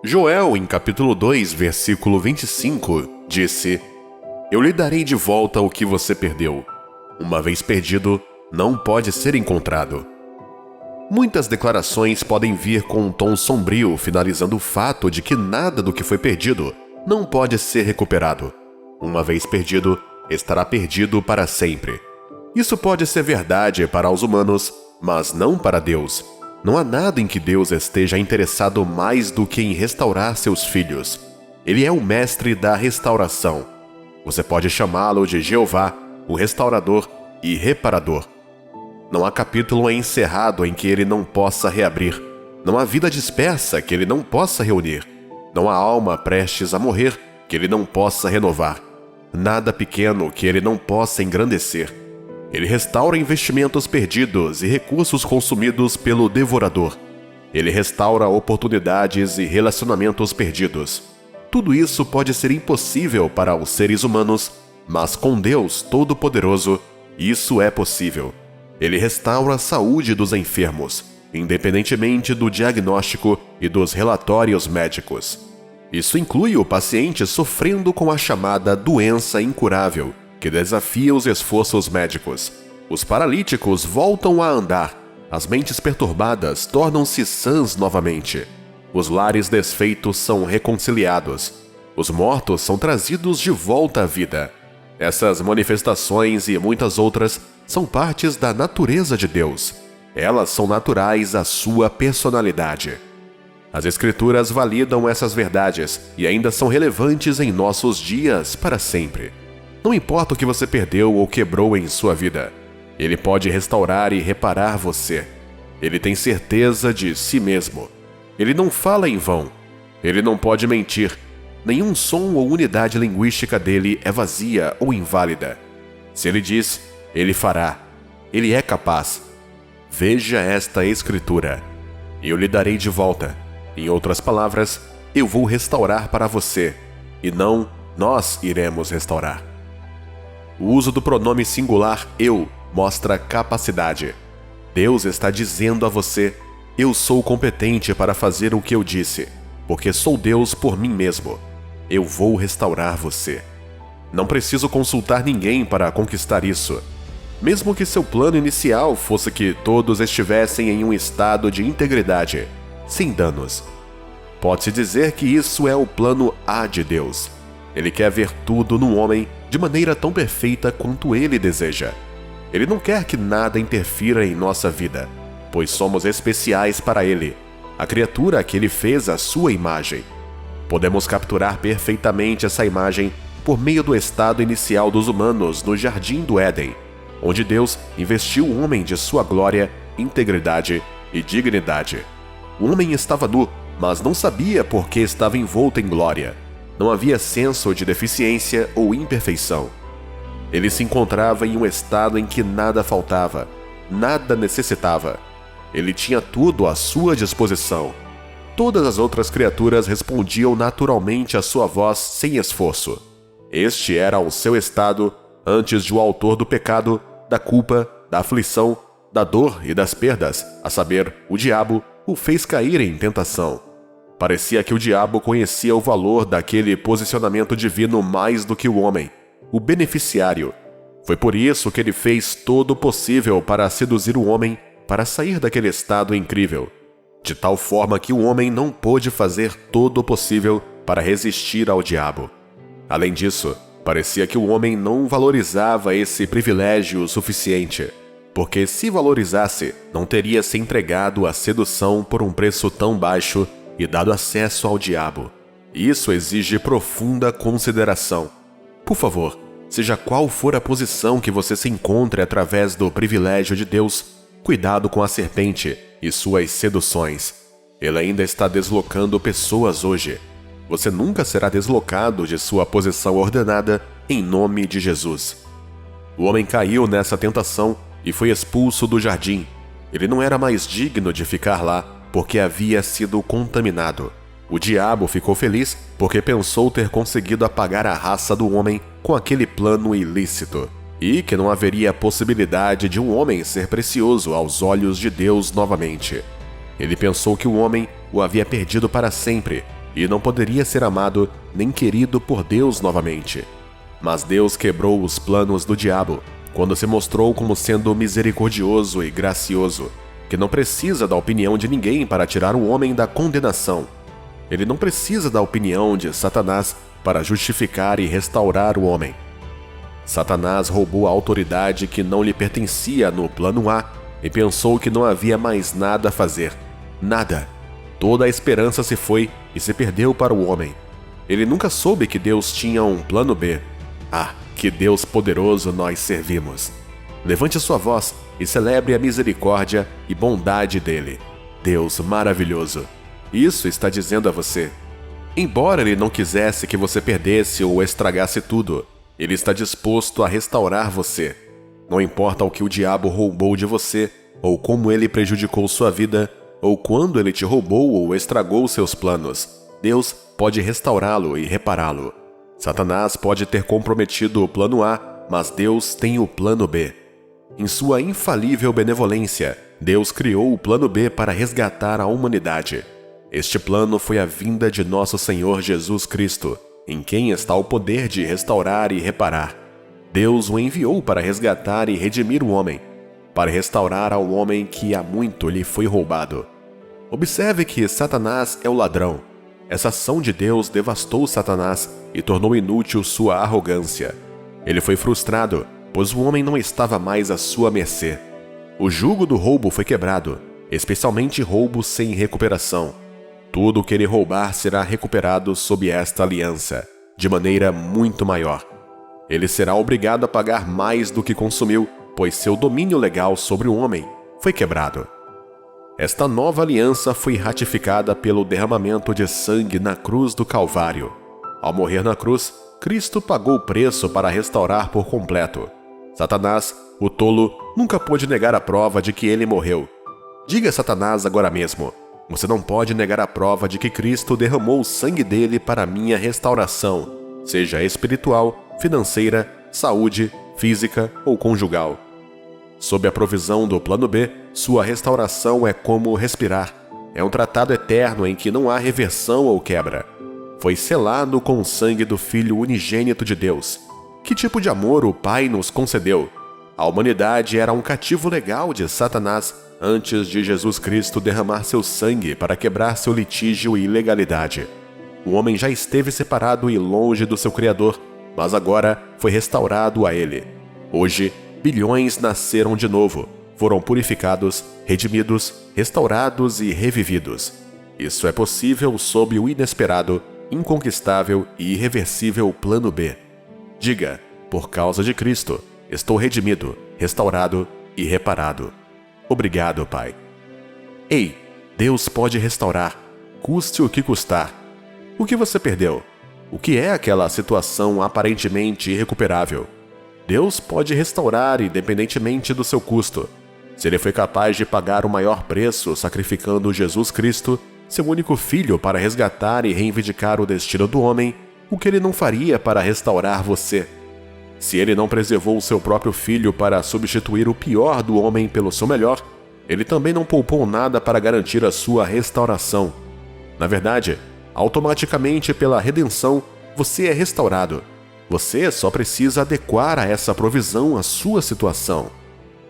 Joel, em capítulo 2, versículo 25, disse: Eu lhe darei de volta o que você perdeu. Uma vez perdido, não pode ser encontrado. Muitas declarações podem vir com um tom sombrio, finalizando o fato de que nada do que foi perdido não pode ser recuperado. Uma vez perdido, estará perdido para sempre. Isso pode ser verdade para os humanos, mas não para Deus. Não há nada em que Deus esteja interessado mais do que em restaurar seus filhos. Ele é o mestre da restauração. Você pode chamá-lo de Jeová, o restaurador e reparador. Não há capítulo encerrado em que ele não possa reabrir. Não há vida dispersa que ele não possa reunir. Não há alma prestes a morrer que ele não possa renovar. Nada pequeno que ele não possa engrandecer. Ele restaura investimentos perdidos e recursos consumidos pelo devorador. Ele restaura oportunidades e relacionamentos perdidos. Tudo isso pode ser impossível para os seres humanos, mas com Deus Todo-Poderoso, isso é possível. Ele restaura a saúde dos enfermos, independentemente do diagnóstico e dos relatórios médicos. Isso inclui o paciente sofrendo com a chamada doença incurável, que desafia os esforços médicos. Os paralíticos voltam a andar. As mentes perturbadas tornam-se sãs novamente. Os lares desfeitos são reconciliados. Os mortos são trazidos de volta à vida. Essas manifestações e muitas outras são partes da natureza de Deus. Elas são naturais à sua personalidade. As Escrituras validam essas verdades e ainda são relevantes em nossos dias para sempre. Não importa o que você perdeu ou quebrou em sua vida, Ele pode restaurar e reparar você. Ele tem certeza de si mesmo. Ele não fala em vão. Ele não pode mentir. Nenhum som ou unidade linguística dele é vazia ou inválida. Se ele diz, ele fará. Ele é capaz. Veja esta Escritura. Eu lhe darei de volta. Em outras palavras, eu vou restaurar para você, e não nós iremos restaurar. O uso do pronome singular eu mostra capacidade. Deus está dizendo a você: eu sou competente para fazer o que eu disse, porque sou Deus por mim mesmo. Eu vou restaurar você. Não preciso consultar ninguém para conquistar isso. Mesmo que seu plano inicial fosse que todos estivessem em um estado de integridade, sem danos. Pode-se dizer que isso é o plano A de Deus. Ele quer ver tudo no homem de maneira tão perfeita quanto ele deseja. Ele não quer que nada interfira em nossa vida, pois somos especiais para ele, a criatura que ele fez à sua imagem. Podemos capturar perfeitamente essa imagem por meio do estado inicial dos humanos no Jardim do Éden, onde Deus investiu o homem de sua glória, integridade e dignidade. O homem estava nu, mas não sabia por que estava envolto em glória. Não havia senso de deficiência ou imperfeição. Ele se encontrava em um estado em que nada faltava, nada necessitava. Ele tinha tudo à sua disposição. Todas as outras criaturas respondiam naturalmente à sua voz sem esforço. Este era o seu estado antes de o autor do pecado, da culpa, da aflição, da dor e das perdas, a saber, o diabo, o fez cair em tentação. Parecia que o diabo conhecia o valor daquele posicionamento divino mais do que o homem, o beneficiário. Foi por isso que ele fez todo o possível para seduzir o homem para sair daquele estado incrível, de tal forma que o homem não pôde fazer todo o possível para resistir ao diabo. Além disso, parecia que o homem não valorizava esse privilégio o suficiente, porque se valorizasse, não teria se entregado à sedução por um preço tão baixo e dado acesso ao diabo. Isso exige profunda consideração. Por favor, seja qual for a posição que você se encontre através do privilégio de Deus, cuidado com a serpente e suas seduções. Ele ainda está deslocando pessoas hoje. Você nunca será deslocado de sua posição ordenada em nome de Jesus. O homem caiu nessa tentação e foi expulso do jardim. Ele não era mais digno de ficar lá porque havia sido contaminado. O diabo ficou feliz porque pensou ter conseguido apagar a raça do homem com aquele plano ilícito, e que não haveria possibilidade de um homem ser precioso aos olhos de Deus novamente. Ele pensou que o homem o havia perdido para sempre e não poderia ser amado nem querido por Deus novamente. Mas Deus quebrou os planos do diabo quando se mostrou como sendo misericordioso e gracioso, que não precisa da opinião de ninguém para tirar o homem da condenação. Ele não precisa da opinião de Satanás para justificar e restaurar o homem. Satanás roubou a autoridade que não lhe pertencia no plano A e pensou que não havia mais nada a fazer. Nada. Toda a esperança se foi e se perdeu para o homem. Ele nunca soube que Deus tinha um plano B. Ah, que Deus poderoso nós servimos! Levante sua voz e celebre a misericórdia e bondade dele. Deus maravilhoso! Isso está dizendo a você. Embora ele não quisesse que você perdesse ou estragasse tudo, ele está disposto a restaurar você. Não importa o que o diabo roubou de você, ou como ele prejudicou sua vida, ou quando ele te roubou ou estragou seus planos, Deus pode restaurá-lo e repará-lo. Satanás pode ter comprometido o plano A, mas Deus tem o plano B. Em sua infalível benevolência, Deus criou o plano B para resgatar a humanidade. Este plano foi a vinda de nosso Senhor Jesus Cristo, em quem está o poder de restaurar e reparar. Deus o enviou para resgatar e redimir o homem, para restaurar ao homem que há muito lhe foi roubado. Observe que Satanás é o ladrão. Essa ação de Deus devastou Satanás e tornou inútil sua arrogância. Ele foi frustrado, pois o homem não estava mais à sua mercê. O jugo do roubo foi quebrado, especialmente roubo sem recuperação. Tudo o que ele roubar será recuperado sob esta aliança, de maneira muito maior. Ele será obrigado a pagar mais do que consumiu, pois seu domínio legal sobre o homem foi quebrado. Esta nova aliança foi ratificada pelo derramamento de sangue na cruz do Calvário. Ao morrer na cruz, Cristo pagou o preço para restaurar por completo. Satanás, o tolo, nunca pôde negar a prova de que ele morreu. Diga a Satanás agora mesmo: você não pode negar a prova de que Cristo derramou o sangue dele para minha restauração, seja espiritual, financeira, saúde, física ou conjugal. Sob a provisão do plano B, sua restauração é como respirar. É um tratado eterno em que não há reversão ou quebra. Foi selado com o sangue do Filho unigênito de Deus. Que tipo de amor o Pai nos concedeu? A humanidade era um cativo legal de Satanás antes de Jesus Cristo derramar seu sangue para quebrar seu litígio e ilegalidade. O homem já esteve separado e longe do seu Criador, mas agora foi restaurado a ele. Hoje, bilhões nasceram de novo, foram purificados, redimidos, restaurados e revividos. Isso é possível sob o inesperado, inconquistável e irreversível plano B. Diga: por causa de Cristo, estou redimido, restaurado e reparado. Obrigado, Pai. Ei, Deus pode restaurar, custe o que custar. O que você perdeu? O que é aquela situação aparentemente irrecuperável? Deus pode restaurar independentemente do seu custo. Se ele foi capaz de pagar o maior preço sacrificando Jesus Cristo, seu único filho, para resgatar e reivindicar o destino do homem, o que ele não faria para restaurar você? Se ele não preservou o seu próprio filho para substituir o pior do homem pelo seu melhor, ele também não poupou nada para garantir a sua restauração. Na verdade, automaticamente pela redenção, você é restaurado. Você só precisa adequar a essa provisão a sua situação.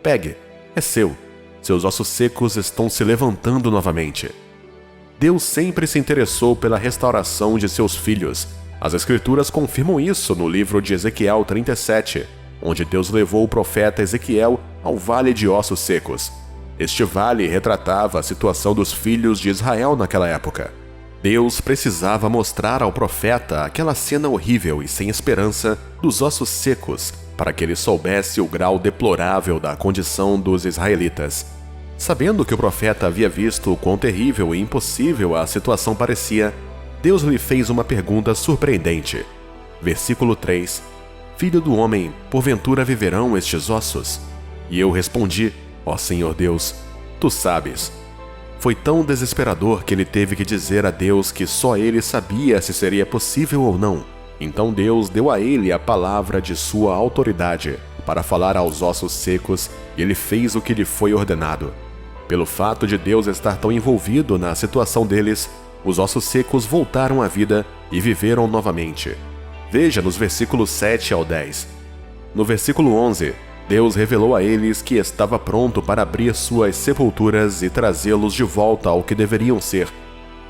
Pegue, é seu. Seus ossos secos estão se levantando novamente. Deus sempre se interessou pela restauração de seus filhos. As Escrituras confirmam isso no livro de Ezequiel 37, onde Deus levou o profeta Ezequiel ao vale de ossos secos. Este vale retratava a situação dos filhos de Israel naquela época. Deus precisava mostrar ao profeta aquela cena horrível e sem esperança dos ossos secos, para que ele soubesse o grau deplorável da condição dos israelitas. Sabendo que o profeta havia visto o quão terrível e impossível a situação parecia, Deus lhe fez uma pergunta surpreendente. Versículo 3: Filho do homem, porventura viverão estes ossos? E eu respondi: ó Senhor Deus, tu sabes. Foi tão desesperador que ele teve que dizer a Deus que só ele sabia se seria possível ou não. Então Deus deu a ele a palavra de sua autoridade para falar aos ossos secos, e ele fez o que lhe foi ordenado. Pelo fato de Deus estar tão envolvido na situação deles, os ossos secos voltaram à vida e viveram novamente. Veja nos versículos 7 ao 10. No versículo 11, Deus revelou a eles que estava pronto para abrir suas sepulturas e trazê-los de volta ao que deveriam ser.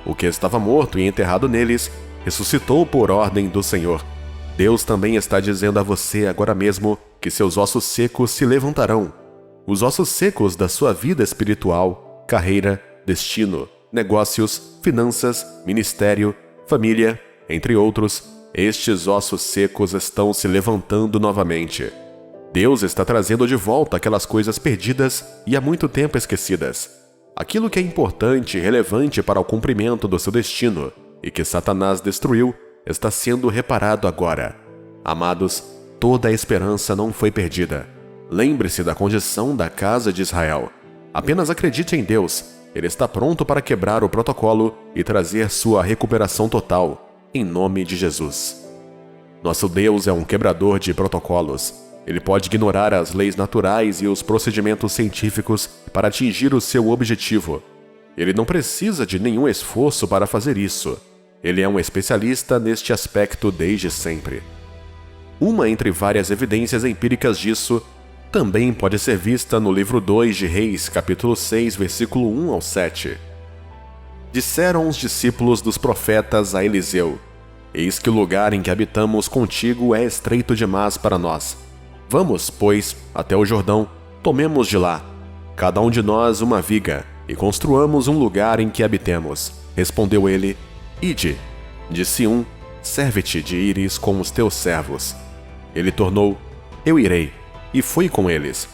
O que estava morto e enterrado neles ressuscitou por ordem do Senhor. Deus também está dizendo a você agora mesmo que seus ossos secos se levantarão. Os ossos secos da sua vida espiritual, carreira, destino, negócios, finanças, ministério, família, entre outros, estes ossos secos estão se levantando novamente. Deus está trazendo de volta aquelas coisas perdidas e há muito tempo esquecidas. Aquilo que é importante e relevante para o cumprimento do seu destino e que Satanás destruiu está sendo reparado agora. Amados, toda a esperança não foi perdida. Lembre-se da condição da casa de Israel. Apenas acredite em Deus. Ele está pronto para quebrar o protocolo e trazer sua recuperação total, em nome de Jesus. Nosso Deus é um quebrador de protocolos. Ele pode ignorar as leis naturais e os procedimentos científicos para atingir o seu objetivo. Ele não precisa de nenhum esforço para fazer isso. Ele é um especialista neste aspecto desde sempre. Uma entre várias evidências empíricas disso também pode ser vista no livro 2 de Reis, capítulo 6, versículo 1 ao 7. Disseram os discípulos dos profetas a Eliseu: Eis que o lugar em que habitamos contigo é estreito demais para nós. Vamos, pois, até o Jordão, tomemos de lá, cada um de nós uma viga, e construamos um lugar em que habitemos. Respondeu ele: Ide. Disse um: Serve-te de ires com os teus servos. Ele tornou: Eu irei. E foi com eles.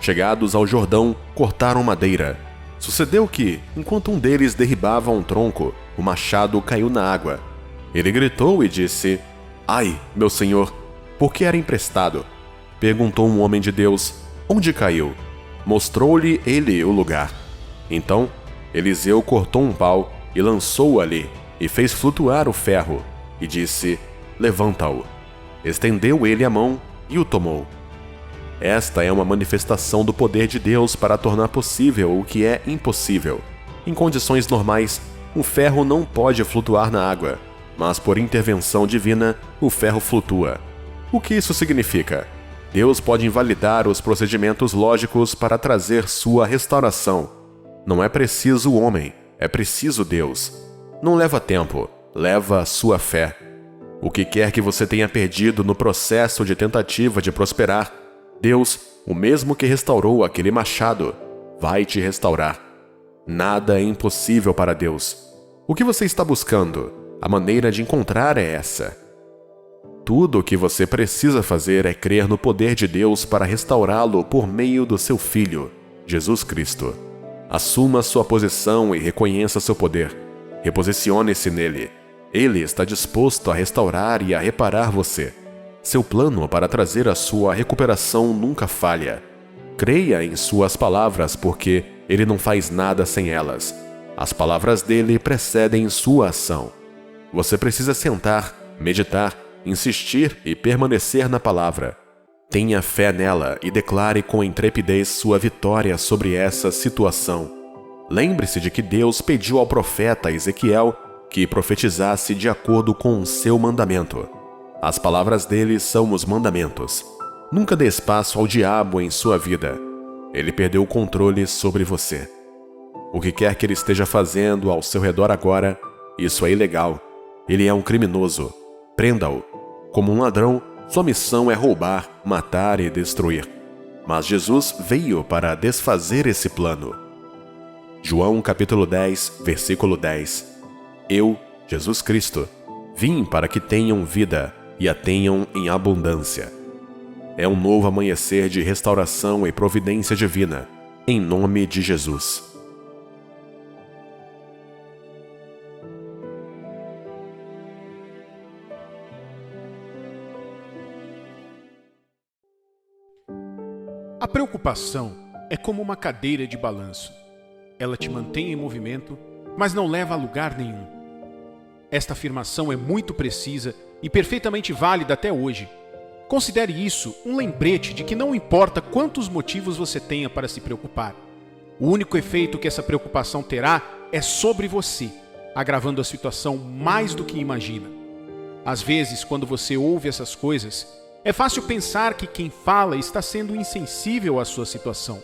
Chegados ao Jordão, cortaram madeira. Sucedeu que, enquanto um deles derribava um tronco, o machado caiu na água. Ele gritou e disse: Ai, meu senhor, por que era emprestado? Perguntou um homem de Deus: Onde caiu? Mostrou-lhe ele o lugar. Então, Eliseu cortou um pau e lançou-o ali, e fez flutuar o ferro, e disse: Levanta-o. Estendeu ele a mão e o tomou. Esta é uma manifestação do poder de Deus para tornar possível o que é impossível. Em condições normais, o ferro não pode flutuar na água, mas por intervenção divina, o ferro flutua. O que isso significa? Deus pode invalidar os procedimentos lógicos para trazer sua restauração. Não é preciso o homem, é preciso Deus. Não leva tempo, leva a sua fé. O que quer que você tenha perdido no processo de tentativa de prosperar, Deus, o mesmo que restaurou aquele machado, vai te restaurar. Nada é impossível para Deus. O que você está buscando? A maneira de encontrar é essa. Tudo o que você precisa fazer é crer no poder de Deus para restaurá-lo por meio do seu Filho, Jesus Cristo. Assuma sua posição e reconheça seu poder. Reposicione-se nele. Ele está disposto a restaurar e a reparar você. Seu plano para trazer a sua recuperação nunca falha. Creia em suas palavras, porque ele não faz nada sem elas. As palavras dele precedem sua ação. Você precisa sentar, meditar, insistir e permanecer na palavra. Tenha fé nela e declare com intrepidez sua vitória sobre essa situação. Lembre-se de que Deus pediu ao profeta Ezequiel que profetizasse de acordo com o seu mandamento. As palavras dele são os mandamentos. Nunca dê espaço ao diabo em sua vida. Ele perdeu o controle sobre você. O que quer que ele esteja fazendo ao seu redor agora, isso é ilegal. Ele é um criminoso. Prenda-o. Como um ladrão, sua missão é roubar, matar e destruir. Mas Jesus veio para desfazer esse plano. João capítulo 10, versículo 10. Eu, Jesus Cristo, vim para que tenham vida e a tenham em abundância. É um novo amanhecer de restauração e providência divina, em nome de Jesus. A preocupação é como uma cadeira de balanço. Ela te mantém em movimento, mas não leva a lugar nenhum. Esta afirmação é muito precisa e perfeitamente válida até hoje. Considere isso um lembrete de que não importa quantos motivos você tenha para se preocupar. O único efeito que essa preocupação terá é sobre você. agravando a situação mais do que imagina. Às vezes, quando você ouve essas coisas, é fácil pensar que quem fala está sendo insensível à sua situação.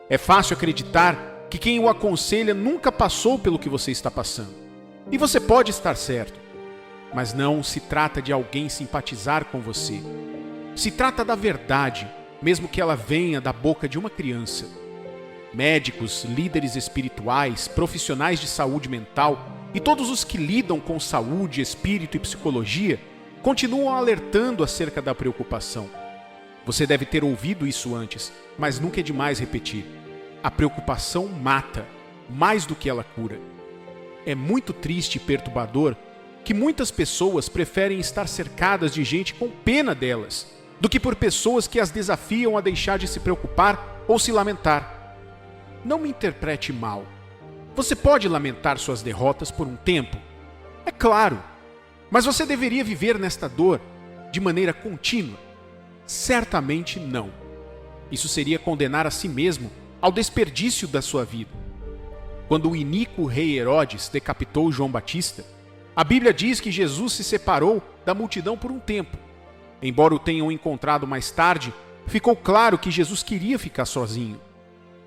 É fácil acreditar que quem o aconselha nunca passou pelo que você está passando. E você pode estar certo, mas não se trata de alguém simpatizar com você. Se trata da verdade, mesmo que ela venha da boca de uma criança. Médicos, líderes espirituais, profissionais de saúde mental e todos os que lidam com saúde, espírito e psicologia continuam alertando acerca da preocupação. Você deve ter ouvido isso antes, mas nunca é demais repetir. A preocupação mata, mais do que ela cura. É muito triste e perturbador que muitas pessoas preferem estar cercadas de gente com pena delas, do que por pessoas que as desafiam a deixar de se preocupar ou se lamentar. Não me interprete mal. Você pode lamentar suas derrotas por um tempo? É claro. Mas você deveria viver nesta dor de maneira contínua? Certamente não. Isso seria condenar a si mesmo ao desperdício da sua vida. Quando o iníquo rei Herodes decapitou João Batista, a Bíblia diz que Jesus se separou da multidão por um tempo. Embora o tenham encontrado mais tarde, ficou claro que Jesus queria ficar sozinho.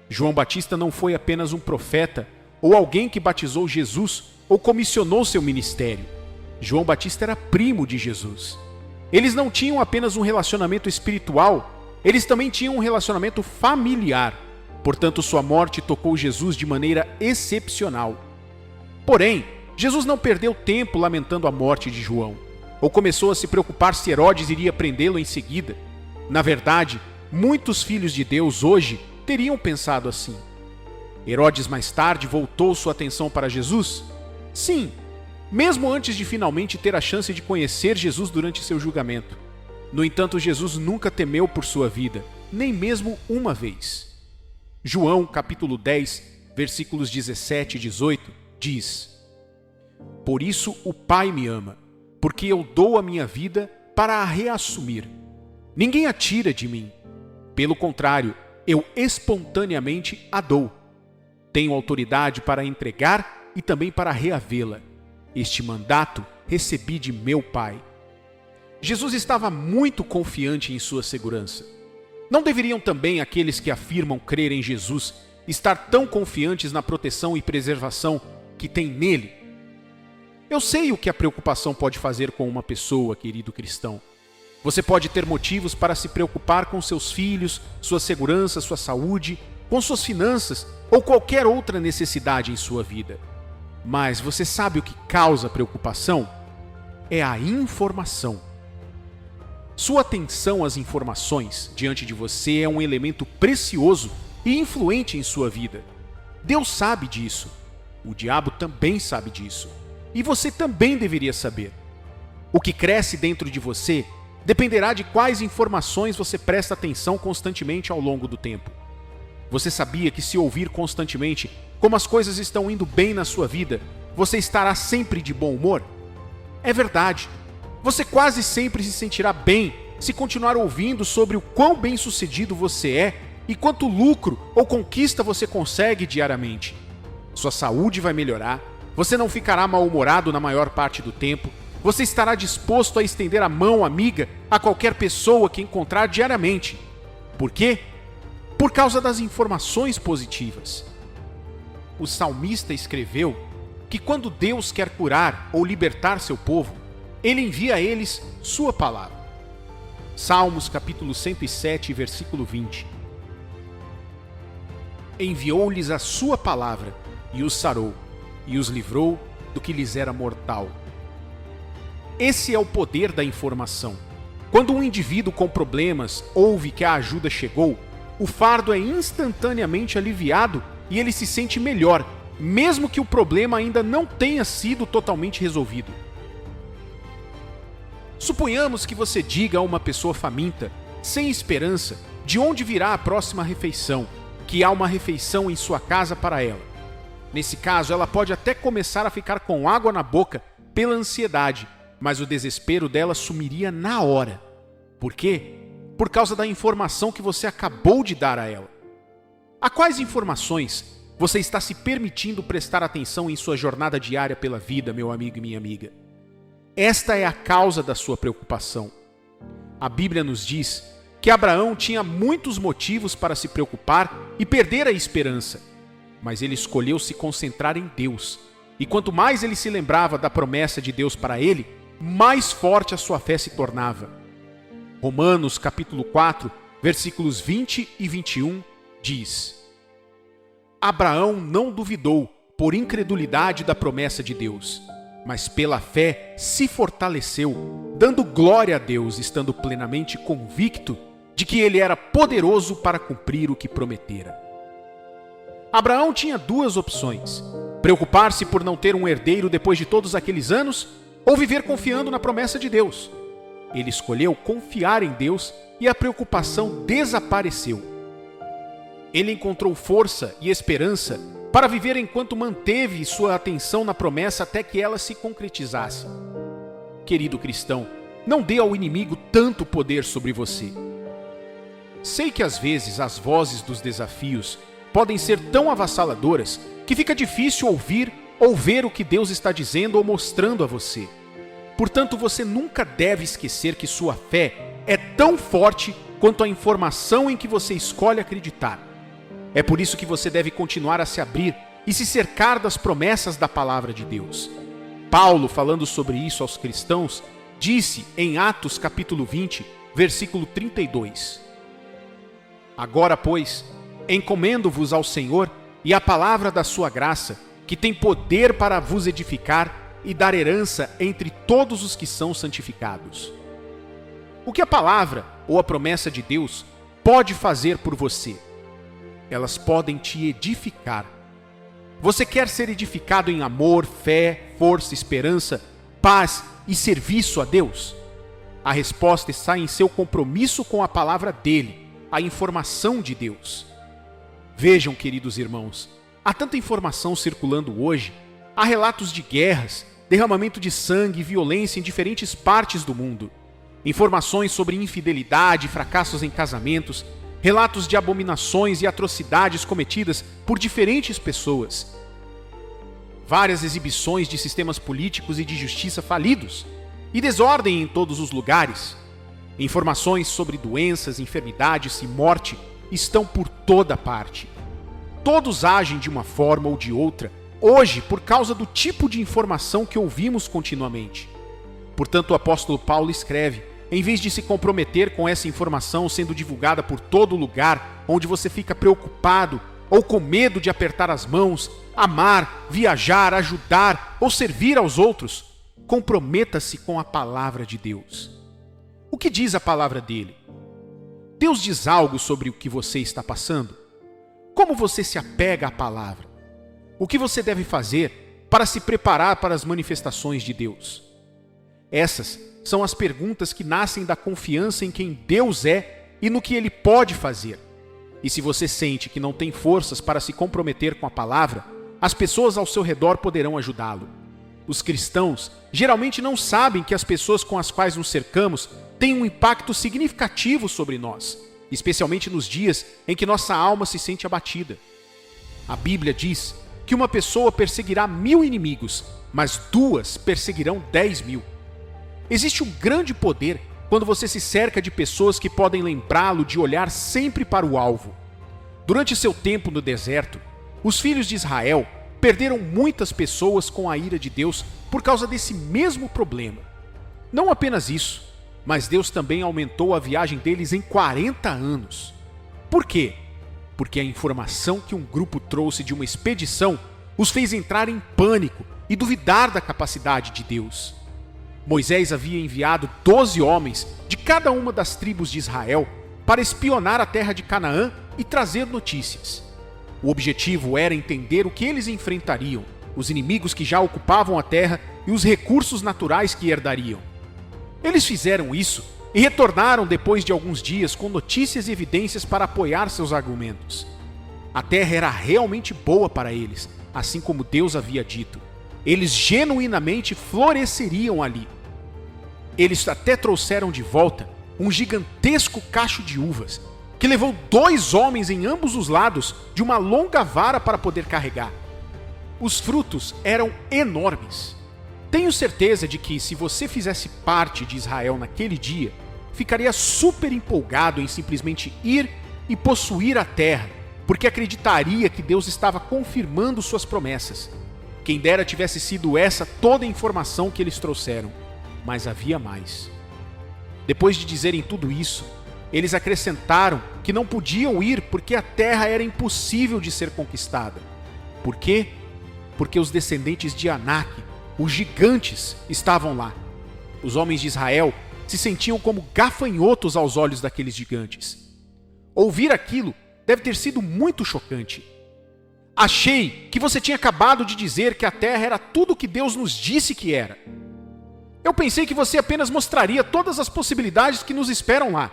João Batista não foi apenas um profeta ou alguém que batizou Jesus ou comissionou seu ministério. João Batista era primo de Jesus. Eles não tinham apenas um relacionamento espiritual, eles também tinham um relacionamento familiar. Portanto, sua morte tocou Jesus de maneira excepcional. Porém, Jesus não perdeu tempo lamentando a morte de João, ou começou a se preocupar se Herodes iria prendê-lo em seguida. Na verdade, muitos filhos de Deus hoje teriam pensado assim. Herodes mais tarde voltou sua atenção para Jesus? Sim, mesmo antes de finalmente ter a chance de conhecer Jesus durante seu julgamento. No entanto, Jesus nunca temeu por sua vida, nem mesmo uma vez. João, capítulo 10, versículos 17 e 18, diz: Por isso o Pai me ama, porque eu dou a minha vida para a reassumir. Ninguém a tira de mim. Pelo contrário, eu espontaneamente a dou. Tenho autoridade para entregar e também para reavê-la. Este mandato recebi de meu Pai. Jesus estava muito confiante em sua segurança. Não deveriam também aqueles que afirmam crer em Jesus estar tão confiantes na proteção e preservação que têm nele? Eu sei o que a preocupação pode fazer com uma pessoa, querido cristão. Você pode ter motivos para se preocupar com seus filhos, sua segurança, sua saúde, com suas finanças ou qualquer outra necessidade em sua vida. Mas você sabe o que causa preocupação? É a informação. Sua atenção às informações diante de você é um elemento precioso e influente em sua vida. Deus sabe disso. O diabo também sabe disso. E você também deveria saber. O que cresce dentro de você dependerá de quais informações você presta atenção constantemente ao longo do tempo. Você sabia que se ouvir constantemente como as coisas estão indo bem na sua vida, você estará sempre de bom humor? É verdade. Você quase sempre se sentirá bem se continuar ouvindo sobre o quão bem-sucedido você é e quanto lucro ou conquista você consegue diariamente. Sua saúde vai melhorar, você não ficará mal-humorado na maior parte do tempo, você estará disposto a estender a mão amiga a qualquer pessoa que encontrar diariamente. Por quê? Por causa das informações positivas. O salmista escreveu que quando Deus quer curar ou libertar seu povo, Ele envia a eles sua palavra. Salmos capítulo 107, versículo 20. Enviou-lhes a sua palavra e os sarou, e os livrou do que lhes era mortal. Esse é o poder da informação. Quando um indivíduo com problemas ouve que a ajuda chegou, o fardo é instantaneamente aliviado e ele se sente melhor, mesmo que o problema ainda não tenha sido totalmente resolvido. Suponhamos que você diga a uma pessoa faminta, sem esperança, de onde virá a próxima refeição, que há uma refeição em sua casa para ela. Nesse caso, ela pode até começar a ficar com água na boca pela ansiedade, mas o desespero dela sumiria na hora. Por quê? Por causa da informação que você acabou de dar a ela. A quais informações você está se permitindo prestar atenção em sua jornada diária pela vida, meu amigo e minha amiga? Esta é a causa da sua preocupação. A Bíblia nos diz que Abraão tinha muitos motivos para se preocupar e perder a esperança, mas ele escolheu se concentrar em Deus. E quanto mais ele se lembrava da promessa de Deus para ele, mais forte a sua fé se tornava. Romanos capítulo 4, versículos 20 e 21 diz: Abraão não duvidou por incredulidade da promessa de Deus, mas pela fé se fortaleceu, dando glória a Deus, estando plenamente convicto de que ele era poderoso para cumprir o que prometera. Abraão tinha duas opções: preocupar-se por não ter um herdeiro depois de todos aqueles anos, ou viver confiando na promessa de Deus. Ele escolheu confiar em Deus e a preocupação desapareceu. Ele encontrou força e esperança para viver enquanto manteve sua atenção na promessa até que ela se concretizasse. Querido cristão, não dê ao inimigo tanto poder sobre você. Sei que às vezes as vozes dos desafios podem ser tão avassaladoras que fica difícil ouvir ou ver o que Deus está dizendo ou mostrando a você. Portanto, você nunca deve esquecer que sua fé é tão forte quanto a informação em que você escolhe acreditar. É por isso que você deve continuar a se abrir e se cercar das promessas da palavra de Deus. Paulo, falando sobre isso aos cristãos, disse em Atos capítulo 20, versículo 32: Agora, pois, encomendo-vos ao Senhor e à palavra da sua graça, que tem poder para vos edificar e dar herança entre todos os que são santificados. O que a palavra ou a promessa de Deus pode fazer por você? Elas podem te edificar. Você quer ser edificado em amor, fé, força, esperança, paz e serviço a Deus? A resposta está em seu compromisso com a palavra dele, a informação de Deus. Vejam, queridos irmãos, há tanta informação circulando hoje, há relatos de guerras, derramamento de sangue e violência em diferentes partes do mundo, informações sobre infidelidade, fracassos em casamentos, relatos de abominações e atrocidades cometidas por diferentes pessoas, várias exibições de sistemas políticos e de justiça falidos e desordem em todos os lugares. Informações sobre doenças, enfermidades e morte estão por toda parte. Todos agem de uma forma ou de outra hoje por causa do tipo de informação que ouvimos continuamente. Portanto, o apóstolo Paulo escreve: em vez de se comprometer com essa informação sendo divulgada por todo lugar, onde você fica preocupado ou com medo de apertar as mãos, amar, viajar, ajudar ou servir aos outros, comprometa-se com a palavra de Deus. O que diz a palavra dele? Deus diz algo sobre o que você está passando? Como você se apega à palavra? O que você deve fazer para se preparar para as manifestações de Deus? Essas são as perguntas que nascem da confiança em quem Deus é e no que Ele pode fazer. E se você sente que não tem forças para se comprometer com a palavra, as pessoas ao seu redor poderão ajudá-lo. Os cristãos geralmente não sabem que as pessoas com as quais nos cercamos têm um impacto significativo sobre nós, especialmente nos dias em que nossa alma se sente abatida. A Bíblia diz que uma pessoa perseguirá 1000 inimigos, mas 2 perseguirão 10.000. Existe um grande poder quando você se cerca de pessoas que podem lembrá-lo de olhar sempre para o alvo. Durante seu tempo no deserto, os filhos de Israel perderam muitas pessoas com a ira de Deus por causa desse mesmo problema. Não apenas isso, mas Deus também aumentou a viagem deles em 40 anos. Por quê? Porque a informação que um grupo trouxe de uma expedição os fez entrar em pânico e duvidar da capacidade de Deus. Moisés havia enviado 12 homens de cada uma das tribos de Israel para espionar a terra de Canaã e trazer notícias. O objetivo era entender o que eles enfrentariam, os inimigos que já ocupavam a terra e os recursos naturais que herdariam. Eles fizeram isso e retornaram depois de alguns dias com notícias e evidências para apoiar seus argumentos. A terra era realmente boa para eles, assim como Deus havia dito. Eles genuinamente floresceriam ali. Eles até trouxeram de volta um gigantesco cacho de uvas que levou 2 homens em ambos os lados de uma longa vara para poder carregar. Os frutos eram enormes. Tenho certeza de que, se você fizesse parte de Israel naquele dia, ficaria super empolgado em simplesmente ir e possuir a terra, porque acreditaria que Deus estava confirmando suas promessas. Quem dera tivesse sido essa toda a informação que eles trouxeram. Mas havia mais. Depois de dizerem tudo isso, eles acrescentaram que não podiam ir porque a terra era impossível de ser conquistada. Por quê? Porque os descendentes de Anak, os gigantes, estavam lá. Os homens de Israel se sentiam como gafanhotos aos olhos daqueles gigantes. Ouvir aquilo deve ter sido muito chocante. Achei que você tinha acabado de dizer que a terra era tudo o que Deus nos disse que era. Eu pensei que você apenas mostraria todas as possibilidades que nos esperam lá.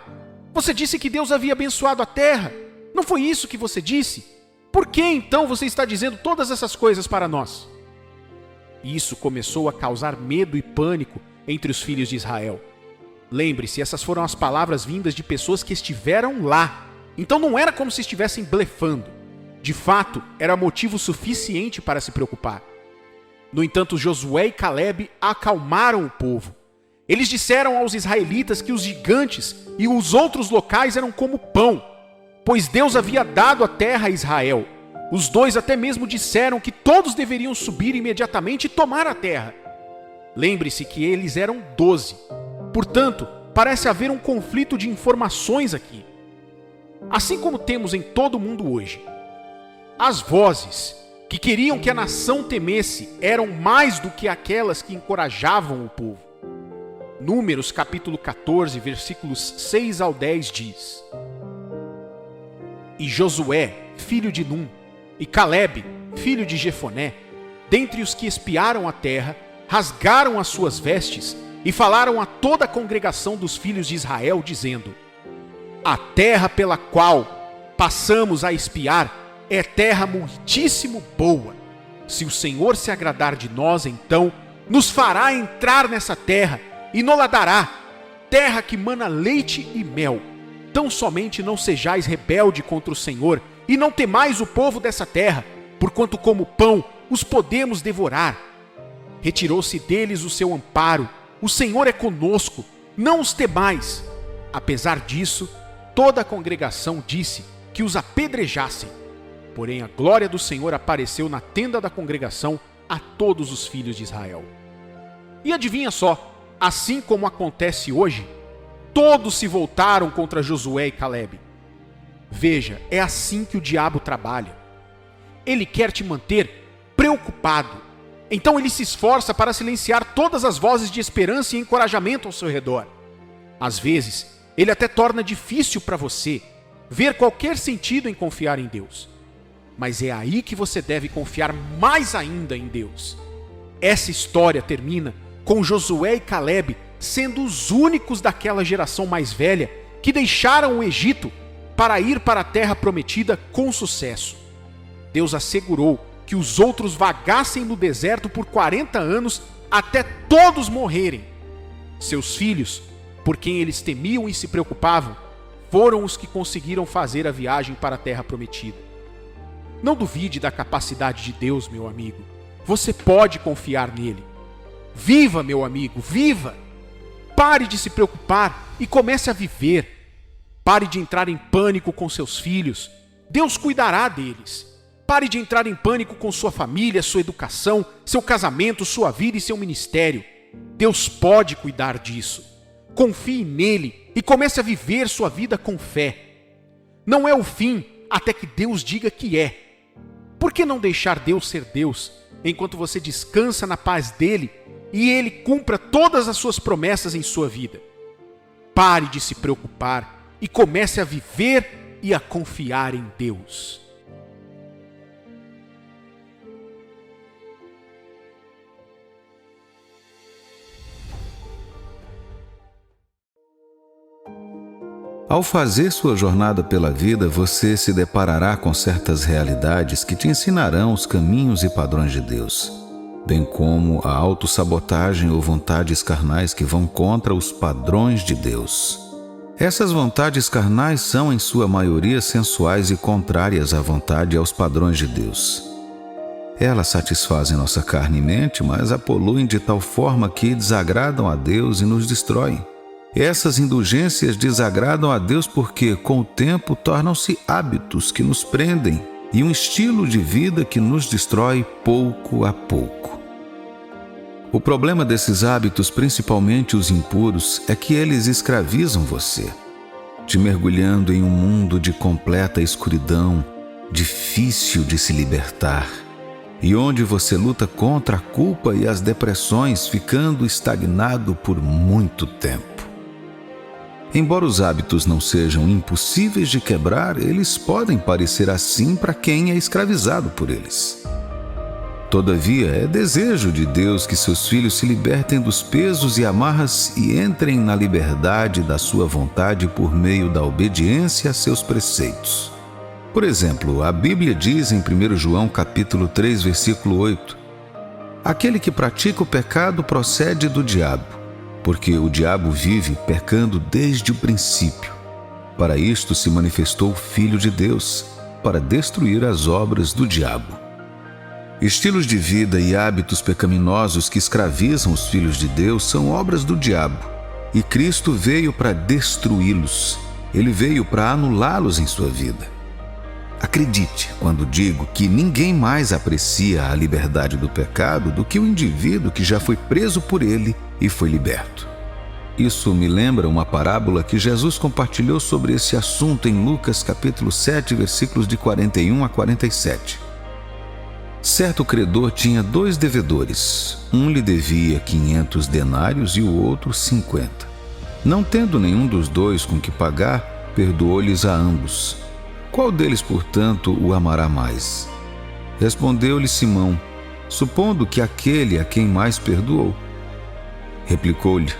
Você disse que Deus havia abençoado a terra. Não foi isso que você disse? Por que então você está dizendo todas essas coisas para nós? Isso começou a causar medo e pânico entre os filhos de Israel. Lembre-se, essas foram as palavras vindas de pessoas que estiveram lá. Então não era como se estivessem blefando. De fato, era motivo suficiente para se preocupar. No entanto, Josué e Calebe acalmaram o povo. Eles disseram aos israelitas que os gigantes e os outros locais eram como pão, pois Deus havia dado a terra a Israel. Os 2 até mesmo disseram que todos deveriam subir imediatamente e tomar a terra. Lembre-se que eles eram 12. Portanto, parece haver um conflito de informações aqui. Assim como temos em todo o mundo hoje. As vozes que queriam que a nação temesse eram mais do que aquelas que encorajavam o povo. Números capítulo 14, versículos 6 ao 10 diz: E Josué, filho de Num, e Calebe, filho de Jefoné, dentre os que espiaram a terra, rasgaram as suas vestes e falaram a toda a congregação dos filhos de Israel, dizendo: A terra pela qual passamos a espiar é terra muitíssimo boa. Se o Senhor se agradar de nós, então nos fará entrar nessa terra e nos dará, terra que mana leite e mel. Tão somente não sejais rebelde contra o Senhor e não temais o povo dessa terra, porquanto como pão os podemos devorar. Retirou-se deles o seu amparo. O Senhor é conosco, não os temais. Apesar disso, toda a congregação disse que os apedrejassem. Porém, a glória do Senhor apareceu na tenda da congregação a todos os filhos de Israel. E adivinha só, assim como acontece hoje, todos se voltaram contra Josué e Calebe. Veja, é assim que o diabo trabalha. Ele quer te manter preocupado. Então ele se esforça para silenciar todas as vozes de esperança e encorajamento ao seu redor. Às vezes, ele até torna difícil para você ver qualquer sentido em confiar em Deus. Mas é aí que você deve confiar mais ainda em Deus. Essa história termina com Josué e Calebe sendo os únicos daquela geração mais velha que deixaram o Egito para ir para a terra prometida com sucesso. Deus assegurou que os outros vagassem no deserto por 40 anos até todos morrerem. Seus filhos, por quem eles temiam e se preocupavam, foram os que conseguiram fazer a viagem para a terra prometida. Não duvide da capacidade de Deus, meu amigo. Você pode confiar nele. Viva, meu amigo, viva! Pare de se preocupar e comece a viver. Pare de entrar em pânico com seus filhos. Deus cuidará deles. Pare de entrar em pânico com sua família, sua educação, seu casamento, sua vida e seu ministério. Deus pode cuidar disso. Confie nele e comece a viver sua vida com fé. Não é o fim até que Deus diga que é. Por que não deixar Deus ser Deus, enquanto você descansa na paz dele e ele cumpra todas as suas promessas em sua vida? Pare de se preocupar e comece a viver e a confiar em Deus. Ao fazer sua jornada pela vida, você se deparará com certas realidades que te ensinarão os caminhos e padrões de Deus, bem como a autossabotagem ou vontades carnais que vão contra os padrões de Deus. Essas vontades carnais são, em sua maioria, sensuais e contrárias à vontade e aos padrões de Deus. Elas satisfazem nossa carne e mente, mas a poluem de tal forma que desagradam a Deus e nos destroem. Essas indulgências desagradam a Deus porque, com o tempo, tornam-se hábitos que nos prendem e um estilo de vida que nos destrói pouco a pouco. O problema desses hábitos, principalmente os impuros, é que eles escravizam você, te mergulhando em um mundo de completa escuridão, difícil de se libertar, e onde você luta contra a culpa e as depressões, ficando estagnado por muito tempo. Embora os hábitos não sejam impossíveis de quebrar, eles podem parecer assim para quem é escravizado por eles. Todavia, é desejo de Deus que seus filhos se libertem dos pesos e amarras e entrem na liberdade da sua vontade por meio da obediência a seus preceitos. Por exemplo, a Bíblia diz em 1 João capítulo 3, versículo 8: aquele que pratica o pecado procede do diabo, porque o diabo vive pecando desde o princípio. Para isto se manifestou o Filho de Deus, para destruir as obras do diabo. Estilos de vida e hábitos pecaminosos que escravizam os filhos de Deus são obras do diabo, e Cristo veio para destruí-los. Ele veio para anulá-los em sua vida. Acredite quando digo que ninguém mais aprecia a liberdade do pecado do que o indivíduo que já foi preso por ele e foi liberto. Isso me lembra uma parábola que Jesus compartilhou sobre esse assunto em Lucas capítulo 7, versículos de 41 a 47. Certo credor tinha 2 devedores. Um lhe devia 500 denários e o outro 50. Não tendo nenhum dos 2 com que pagar, perdoou-lhes a ambos. Qual deles, portanto, o amará mais? Respondeu-lhe Simão, supondo que aquele a quem mais perdoou. Replicou-lhe: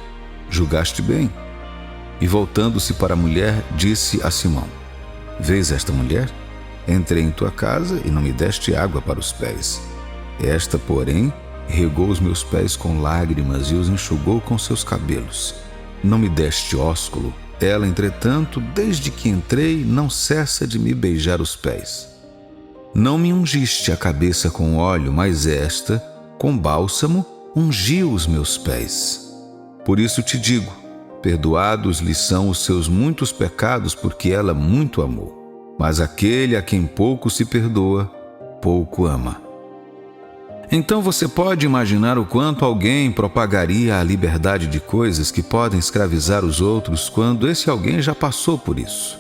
julgaste bem. E voltando-se para a mulher, disse a Simão: vês esta mulher? Entrei em tua casa e não me deste água para os pés. Esta, porém, regou os meus pés com lágrimas e os enxugou com seus cabelos. Não me deste ósculo. Ela, entretanto, desde que entrei, não cessa de me beijar os pés. Não me ungiste a cabeça com óleo, mas esta, com bálsamo, ungiu os meus pés. Por isso te digo, perdoados lhe são os seus muitos pecados, porque ela muito amou. Mas aquele a quem pouco se perdoa, pouco ama. Então você pode imaginar o quanto alguém propagaria a liberdade de coisas que podem escravizar os outros quando esse alguém já passou por isso.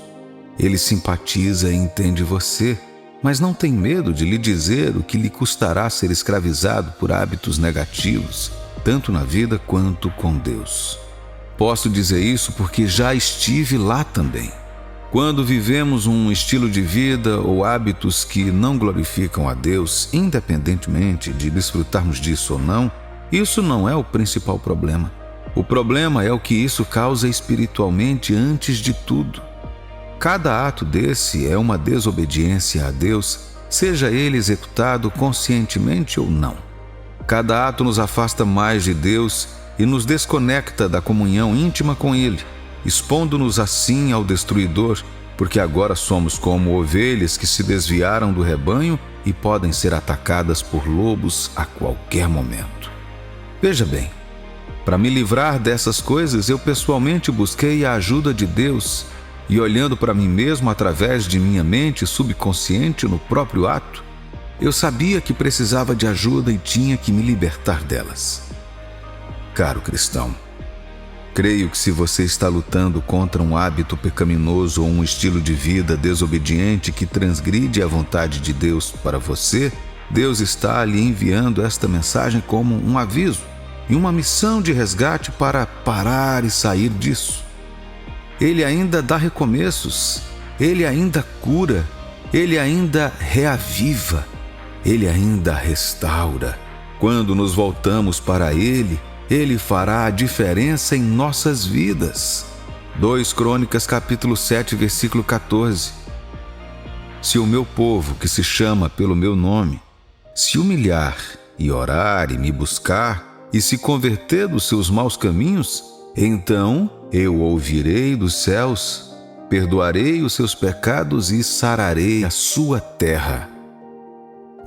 Ele simpatiza e entende você, mas não tem medo de lhe dizer o que lhe custará ser escravizado por hábitos negativos, tanto na vida quanto com Deus. Posso dizer isso porque já estive lá também. Quando vivemos um estilo de vida ou hábitos que não glorificam a Deus, independentemente de desfrutarmos disso ou não, isso não é o principal problema. O problema é o que isso causa espiritualmente antes de tudo. Cada ato desse é uma desobediência a Deus, seja ele executado conscientemente ou não. Cada ato nos afasta mais de Deus e nos desconecta da comunhão íntima com Ele, expondo-nos assim ao destruidor, porque agora somos como ovelhas que se desviaram do rebanho e podem ser atacadas por lobos a qualquer momento. Veja bem, para me livrar dessas coisas, eu pessoalmente busquei a ajuda de Deus e, olhando para mim mesmo através de minha mente subconsciente no próprio ato, eu sabia que precisava de ajuda e tinha que me libertar delas. Caro cristão, creio que se você está lutando contra um hábito pecaminoso ou um estilo de vida desobediente que transgride a vontade de Deus para você, Deus está lhe enviando esta mensagem como um aviso e uma missão de resgate para parar e sair disso. Ele ainda dá recomeços, Ele ainda cura, Ele ainda reaviva, Ele ainda restaura. Quando nos voltamos para Ele, Ele fará a diferença em nossas vidas. 2 Crônicas capítulo 7, versículo 14. Se o meu povo, que se chama pelo meu nome, se humilhar e orar e me buscar e se converter dos seus maus caminhos, Então eu ouvirei dos céus, perdoarei os seus pecados e sararei a sua terra.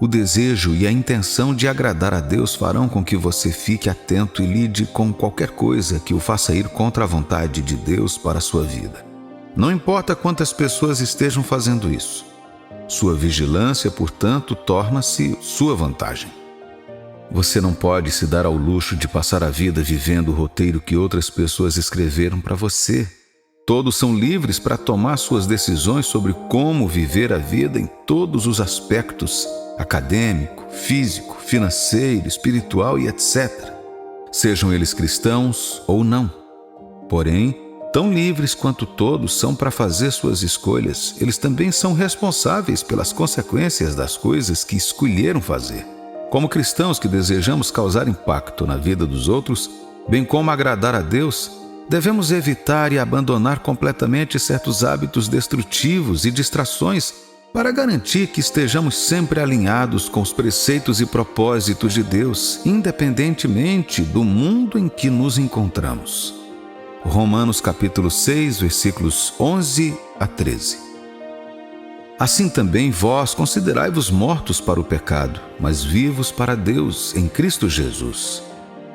O desejo e a intenção de agradar a Deus farão com que você fique atento e lide com qualquer coisa que o faça ir contra a vontade de Deus para a sua vida. Não importa quantas pessoas estejam fazendo isso. Sua vigilância, portanto, torna-se sua vantagem. Você não pode se dar ao luxo de passar a vida vivendo o roteiro que outras pessoas escreveram para você. Todos são livres para tomar suas decisões sobre como viver a vida em todos os aspectos: acadêmico, físico, financeiro, espiritual e etc. Sejam eles cristãos ou não. Porém, tão livres quanto todos são para fazer suas escolhas, eles também são responsáveis pelas consequências das coisas que escolheram fazer. Como cristãos que desejamos causar impacto na vida dos outros, bem como agradar a Deus, devemos evitar e abandonar completamente certos hábitos destrutivos e distrações para garantir que estejamos sempre alinhados com os preceitos e propósitos de Deus, independentemente do mundo em que nos encontramos. Romanos capítulo 6, versículos 11 a 13. Assim também vós considerai-vos mortos para o pecado, mas vivos para Deus em Cristo Jesus.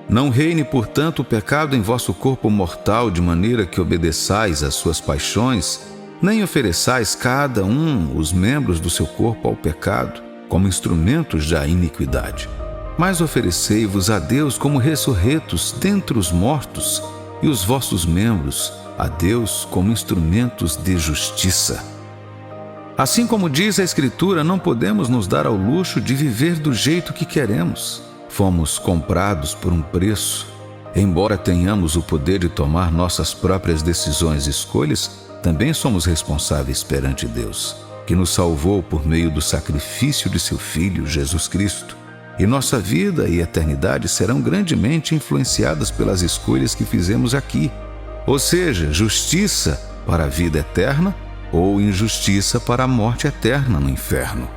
Não reine, portanto, o pecado em vosso corpo mortal, de maneira que obedeçais às suas paixões, nem ofereçais cada um os membros do seu corpo ao pecado, como instrumentos da iniquidade. Mas oferecei-vos a Deus como ressurretos dentre os mortos, e os vossos membros a Deus como instrumentos de justiça. Assim como diz a Escritura, não podemos nos dar ao luxo de viver do jeito que queremos. Fomos comprados por um preço. Embora tenhamos o poder de tomar nossas próprias decisões e escolhas, também somos responsáveis perante Deus, que nos salvou por meio do sacrifício de seu Filho, Jesus Cristo. E nossa vida e eternidade serão grandemente influenciadas pelas escolhas que fizemos aqui, ou seja, justiça para a vida eterna ou injustiça para a morte eterna no inferno.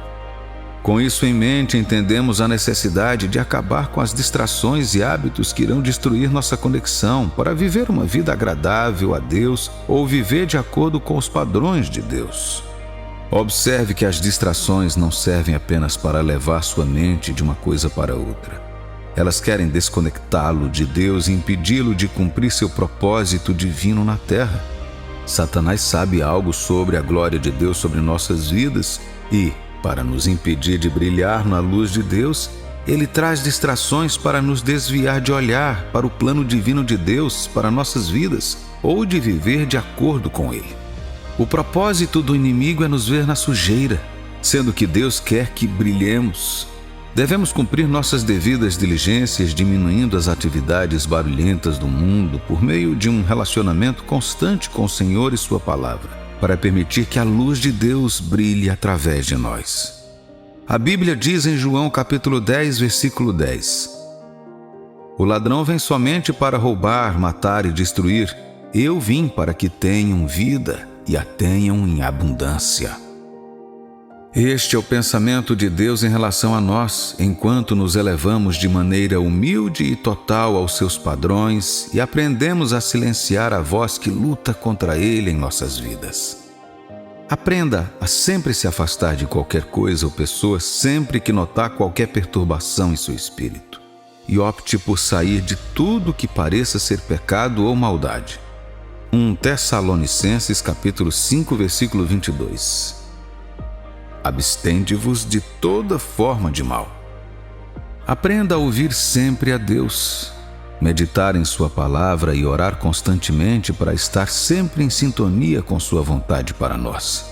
Com isso em mente, entendemos a necessidade de acabar com as distrações e hábitos que irão destruir nossa conexão para viver uma vida agradável a Deus ou viver de acordo com os padrões de Deus. Observe que as distrações não servem apenas para levar sua mente de uma coisa para outra. Elas querem desconectá-lo de Deus e impedi-lo de cumprir seu propósito divino na terra. Satanás sabe algo sobre a glória de Deus sobre nossas vidas e, para nos impedir de brilhar na luz de Deus, ele traz distrações para nos desviar de olhar para o plano divino de Deus para nossas vidas ou de viver de acordo com ele. O propósito do inimigo é nos ver na sujeira, sendo que Deus quer que brilhemos. Devemos cumprir nossas devidas diligências, diminuindo as atividades barulhentas do mundo por meio de um relacionamento constante com o Senhor e Sua Palavra, para permitir que a luz de Deus brilhe através de nós. A Bíblia diz em João capítulo 10, versículo 10: O ladrão vem somente para roubar, matar e destruir. Eu vim para que tenham vida e a tenham em abundância. Este é o pensamento de Deus em relação a nós, enquanto nos elevamos de maneira humilde e total aos seus padrões e aprendemos a silenciar a voz que luta contra Ele em nossas vidas. Aprenda a sempre se afastar de qualquer coisa ou pessoa sempre que notar qualquer perturbação em seu espírito, e opte por sair de tudo que pareça ser pecado ou maldade. 1 Tessalonicenses capítulo 5, versículo 22. Abstende-vos de toda forma de mal. Aprenda a ouvir sempre a Deus, meditar em Sua palavra e orar constantemente para estar sempre em sintonia com Sua vontade para nós.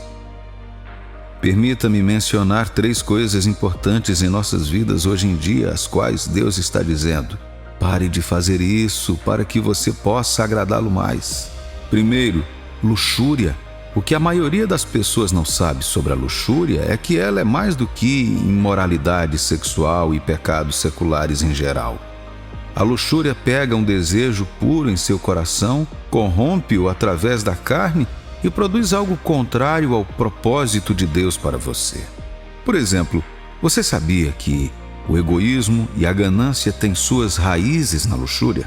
Permita-me mencionar 3 coisas importantes em nossas vidas hoje em dia, as quais Deus está dizendo: pare de fazer isso para que você possa agradá-lo mais. Primeiro, luxúria. O que a maioria das pessoas não sabe sobre a luxúria é que ela é mais do que imoralidade sexual e pecados seculares em geral. A luxúria pega um desejo puro em seu coração, corrompe-o através da carne e produz algo contrário ao propósito de Deus para você. Por exemplo, você sabia que o egoísmo e a ganância têm suas raízes na luxúria?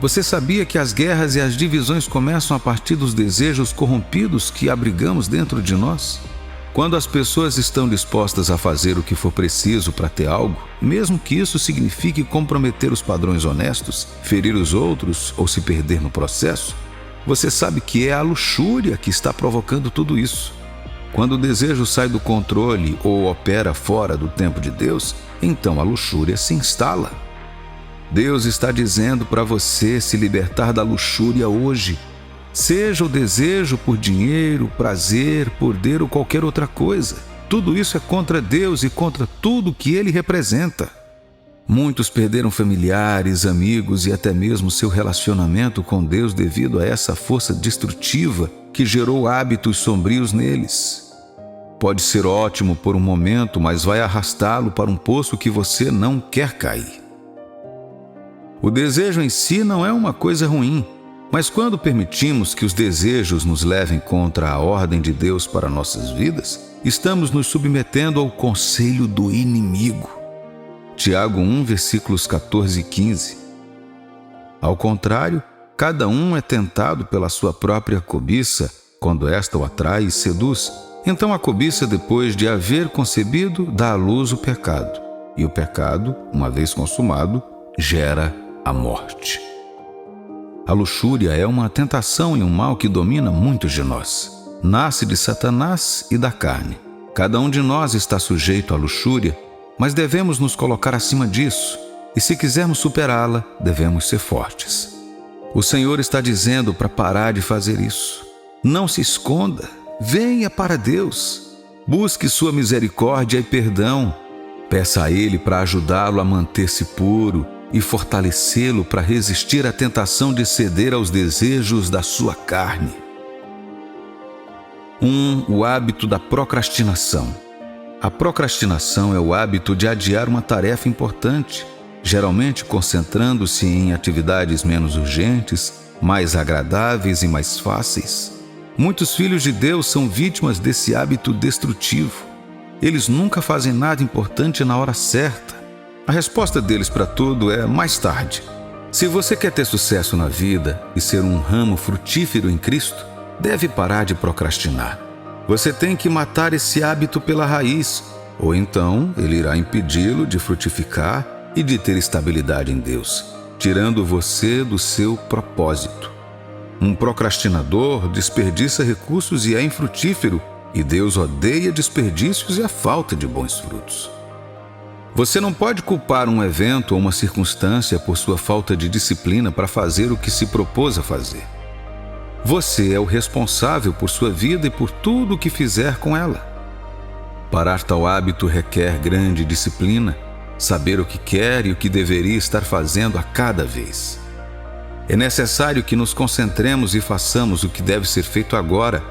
Você sabia que as guerras e as divisões começam a partir dos desejos corrompidos que abrigamos dentro de nós? Quando as pessoas estão dispostas a fazer o que for preciso para ter algo, mesmo que isso signifique comprometer os padrões honestos, ferir os outros ou se perder no processo, você sabe que é a luxúria que está provocando tudo isso. Quando o desejo sai do controle ou opera fora do tempo de Deus, então a luxúria se instala. Deus está dizendo para você se libertar da luxúria hoje. Seja o desejo por dinheiro, prazer, poder ou qualquer outra coisa. Tudo isso é contra Deus e contra tudo que Ele representa. Muitos perderam familiares, amigos e até mesmo seu relacionamento com Deus devido a essa força destrutiva que gerou hábitos sombrios neles. Pode ser ótimo por um momento, mas vai arrastá-lo para um poço que você não quer cair. O desejo em si não é uma coisa ruim, mas quando permitimos que os desejos nos levem contra a ordem de Deus para nossas vidas, estamos nos submetendo ao conselho do inimigo. Tiago 1, versículos 14 e 15. Ao contrário, cada um é tentado pela sua própria cobiça, quando esta o atrai e seduz. Então a cobiça, depois de haver concebido, dá à luz o pecado. E o pecado, uma vez consumado, gera a morte. A luxúria é uma tentação e um mal que domina muitos de nós. Nasce de Satanás e da carne. Cada um de nós está sujeito à luxúria, mas devemos nos colocar acima disso. E se quisermos superá-la, devemos ser fortes. O Senhor está dizendo para parar de fazer isso. Não se esconda. Venha para Deus. Busque sua misericórdia e perdão. Peça a Ele para ajudá-lo a manter-se puro e fortalecê-lo para resistir à tentação de ceder aos desejos da sua carne. 1. O hábito da procrastinação. A procrastinação é o hábito de adiar uma tarefa importante, geralmente concentrando-se em atividades menos urgentes, mais agradáveis e mais fáceis. Muitos filhos de Deus são vítimas desse hábito destrutivo. Eles nunca fazem nada importante na hora certa. A resposta deles para tudo é mais tarde. Se você quer ter sucesso na vida e ser um ramo frutífero em Cristo, deve parar de procrastinar. Você tem que matar esse hábito pela raiz, ou então ele irá impedi-lo de frutificar e de ter estabilidade em Deus, tirando você do seu propósito. Um procrastinador desperdiça recursos e é infrutífero, e Deus odeia desperdícios e a falta de bons frutos. Você não pode culpar um evento ou uma circunstância por sua falta de disciplina para fazer o que se propôs a fazer. Você é o responsável por sua vida e por tudo o que fizer com ela. Parar tal hábito requer grande disciplina, saber o que quer e o que deveria estar fazendo a cada vez. É necessário que nos concentremos e façamos o que deve ser feito agora,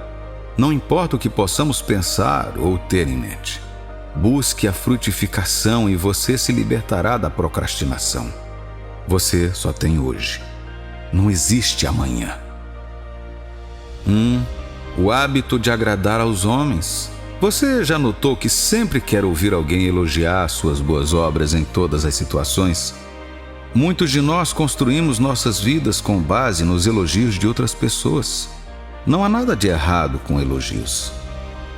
não importa o que possamos pensar ou ter em mente. Busque a frutificação e você se libertará da procrastinação. Você só tem hoje. Não existe amanhã. 1. O hábito de agradar aos homens. Você já notou que sempre quer ouvir alguém elogiar suas boas obras em todas as situações? Muitos de nós construímos nossas vidas com base nos elogios de outras pessoas. Não há nada de errado com elogios.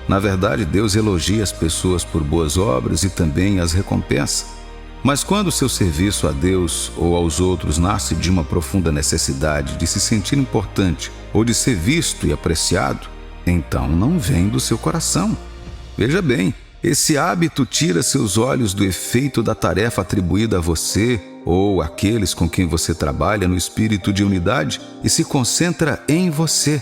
Na verdade, Deus elogia as pessoas por boas obras e também as recompensa. Mas quando seu serviço a Deus ou aos outros nasce de uma profunda necessidade de se sentir importante ou de ser visto e apreciado, então não vem do seu coração. Veja bem, esse hábito tira seus olhos do efeito da tarefa atribuída a você ou àqueles com quem você trabalha no espírito de unidade e se concentra em você.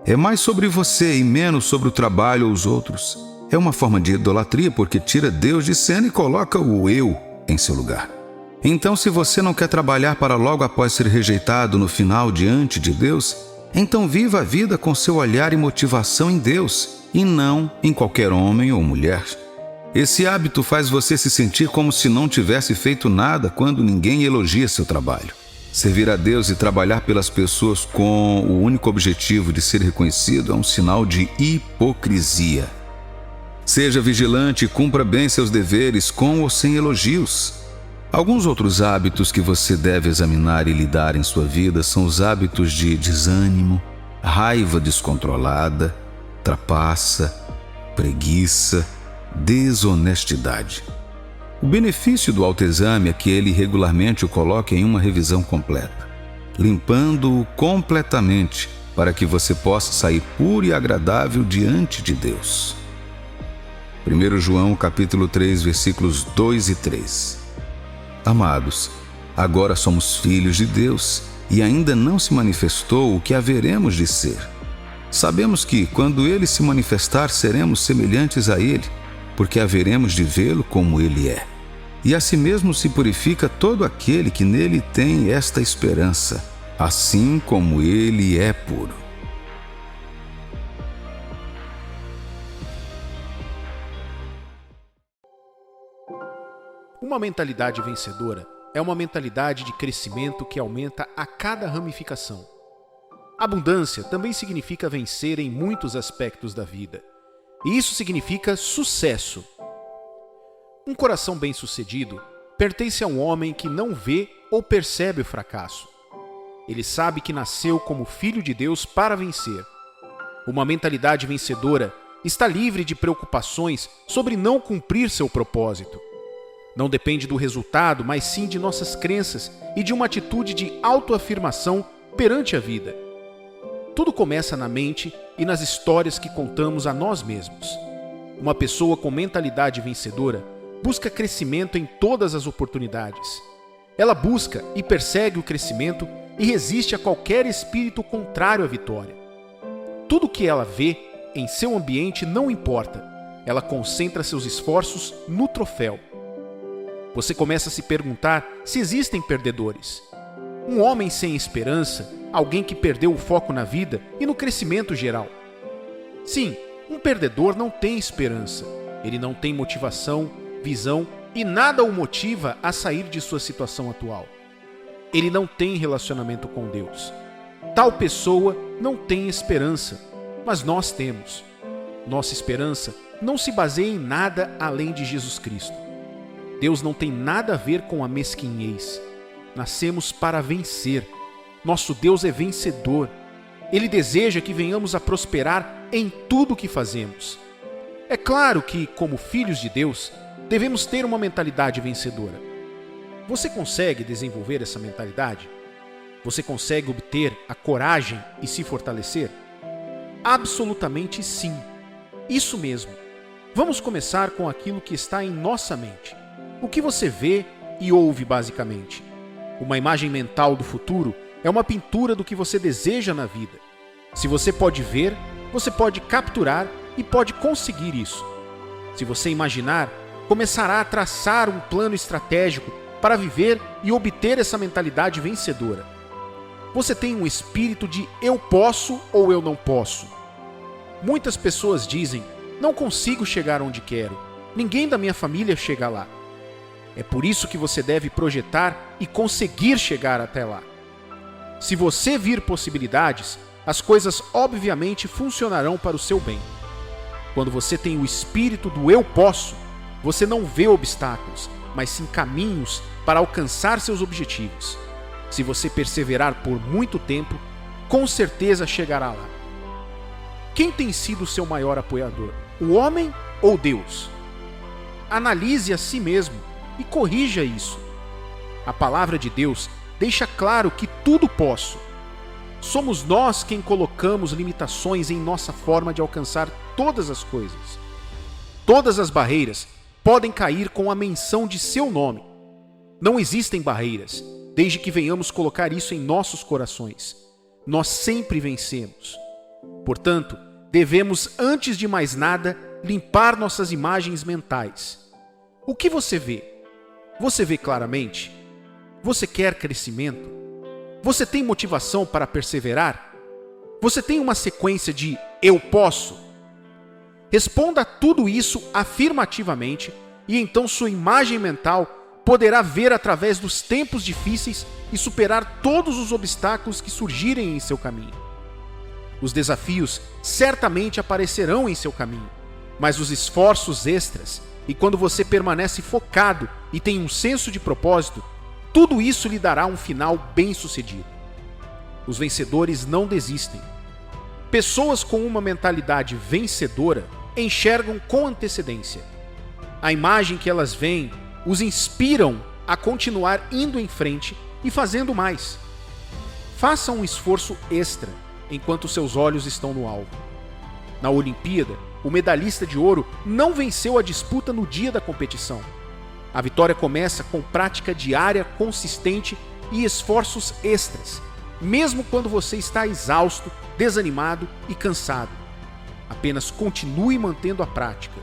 É mais sobre você e menos sobre o trabalho ou os outros. É uma forma de idolatria porque tira Deus de cena e coloca o eu em seu lugar. Então, se você não quer trabalhar para logo após ser rejeitado no final diante de Deus, então viva a vida com seu olhar e motivação em Deus e não em qualquer homem ou mulher. Esse hábito faz você se sentir como se não tivesse feito nada quando ninguém elogia seu trabalho. Servir a Deus e trabalhar pelas pessoas com o único objetivo de ser reconhecido é um sinal de hipocrisia. Seja vigilante e cumpra bem seus deveres com ou sem elogios. Alguns outros hábitos que você deve examinar e lidar em sua vida são os hábitos de desânimo, raiva descontrolada, trapaça, preguiça, desonestidade. O benefício do autoexame é que ele regularmente o coloca em uma revisão completa, limpando-o completamente para que você possa sair puro e agradável diante de Deus. 1 João capítulo 3, versículos 2 e 3. Amados, agora somos filhos de Deus e ainda não se manifestou o que haveremos de ser. Sabemos que, quando Ele se manifestar, seremos semelhantes a Ele, porque haveremos de vê-lo como Ele é. E assim mesmo se purifica todo aquele que nele tem esta esperança, assim como Ele é puro. Uma mentalidade vencedora é uma mentalidade de crescimento que aumenta a cada ramificação. Abundância também significa vencer em muitos aspectos da vida. E isso significa sucesso. Um coração bem-sucedido pertence a um homem que não vê ou percebe o fracasso. Ele sabe que nasceu como filho de Deus para vencer. Uma mentalidade vencedora está livre de preocupações sobre não cumprir seu propósito. Não depende do resultado, mas sim de nossas crenças e de uma atitude de autoafirmação perante a vida. Tudo começa na mente e nas histórias que contamos a nós mesmos. Uma pessoa com mentalidade vencedora busca crescimento em todas as oportunidades. Ela busca e persegue o crescimento e resiste a qualquer espírito contrário à vitória. Tudo o que ela vê em seu ambiente não importa. Ela concentra seus esforços no troféu. Você começa a se perguntar se existem perdedores. Um homem sem esperança, alguém que perdeu o foco na vida e no crescimento geral. Sim, um perdedor não tem esperança. Ele não tem motivação, visão e nada o motiva a sair de sua situação atual. Ele não tem relacionamento com Deus. Tal pessoa não tem esperança, mas nós temos. Nossa esperança não se baseia em nada além de Jesus Cristo. Deus não tem nada a ver com a mesquinhez. Nascemos para vencer. Nosso Deus é vencedor. Ele deseja que venhamos a prosperar em tudo o que fazemos. É claro que, como filhos de Deus, devemos ter uma mentalidade vencedora. Você consegue desenvolver essa mentalidade? Você consegue obter a coragem e se fortalecer? Absolutamente sim. Isso mesmo. Vamos começar com aquilo que está em nossa mente. O que você vê e ouve basicamente? Uma imagem mental do futuro é uma pintura do que você deseja na vida. Se você pode ver, você pode capturar e pode conseguir isso. Se você imaginar, começará a traçar um plano estratégico para viver e obter essa mentalidade vencedora. Você tem um espírito de eu posso ou eu não posso. Muitas pessoas dizem, não consigo chegar onde quero. Ninguém da minha família chega lá. É por isso que você deve projetar e conseguir chegar até lá. Se você vir possibilidades, as coisas obviamente funcionarão para o seu bem. Quando você tem o espírito do eu posso, você não vê obstáculos, mas sim caminhos para alcançar seus objetivos. Se você perseverar por muito tempo, com certeza chegará lá. Quem tem sido o seu maior apoiador? O homem ou Deus? Analise a si mesmo e corrija isso. A palavra de Deus deixa claro que tudo posso. Somos nós quem colocamos limitações em nossa forma de alcançar todas as coisas. Todas as barreiras podem cair com a menção de seu nome. Não existem barreiras, desde que venhamos colocar isso em nossos corações. Nós sempre vencemos. Portanto, devemos, antes de mais nada, limpar nossas imagens mentais. O que você vê? Você vê claramente? Você quer crescimento? Você tem motivação para perseverar? Você tem uma sequência de eu posso? Responda a tudo isso afirmativamente e então sua imagem mental poderá ver através dos tempos difíceis e superar todos os obstáculos que surgirem em seu caminho. Os desafios certamente aparecerão em seu caminho, mas os esforços extras e quando você permanece focado e tem um senso de propósito, tudo isso lhe dará um final bem-sucedido. Os vencedores não desistem. Pessoas com uma mentalidade vencedora enxergam com antecedência. A imagem que elas veem os inspiram a continuar indo em frente e fazendo mais. Faça um esforço extra enquanto seus olhos estão no alvo. Na Olimpíada, o medalhista de ouro não venceu a disputa no dia da competição. A vitória começa com prática diária consistente e esforços extras, mesmo quando você está exausto, desanimado e cansado. Apenas continue mantendo a prática.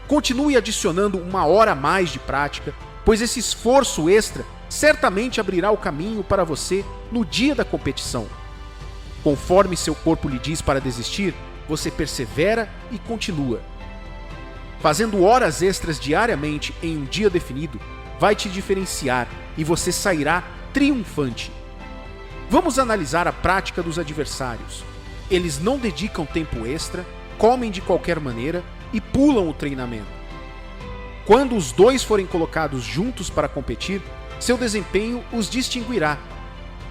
Continue adicionando 1 hora a mais de prática, pois esse esforço extra certamente abrirá o caminho para você no dia da competição. Conforme seu corpo lhe diz para desistir, você persevera e continua. Fazendo horas extras diariamente em um dia definido, vai te diferenciar e você sairá triunfante. Vamos analisar a prática dos adversários. Eles não dedicam tempo extra, comem de qualquer maneira e pulam o treinamento. Quando os dois forem colocados juntos para competir, seu desempenho os distinguirá.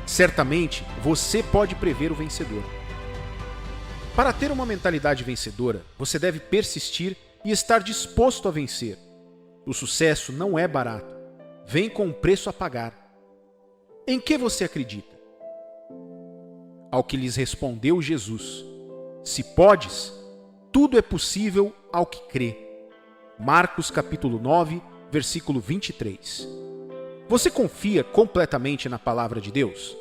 Certamente, você pode prever o vencedor. Para ter uma mentalidade vencedora, você deve persistir e estar disposto a vencer. O sucesso não é barato. Vem com um preço a pagar. Em que você acredita? Ao que lhes respondeu Jesus: se podes, tudo é possível ao que crê. Marcos capítulo 9, versículo 23. Você confia completamente na palavra de Deus?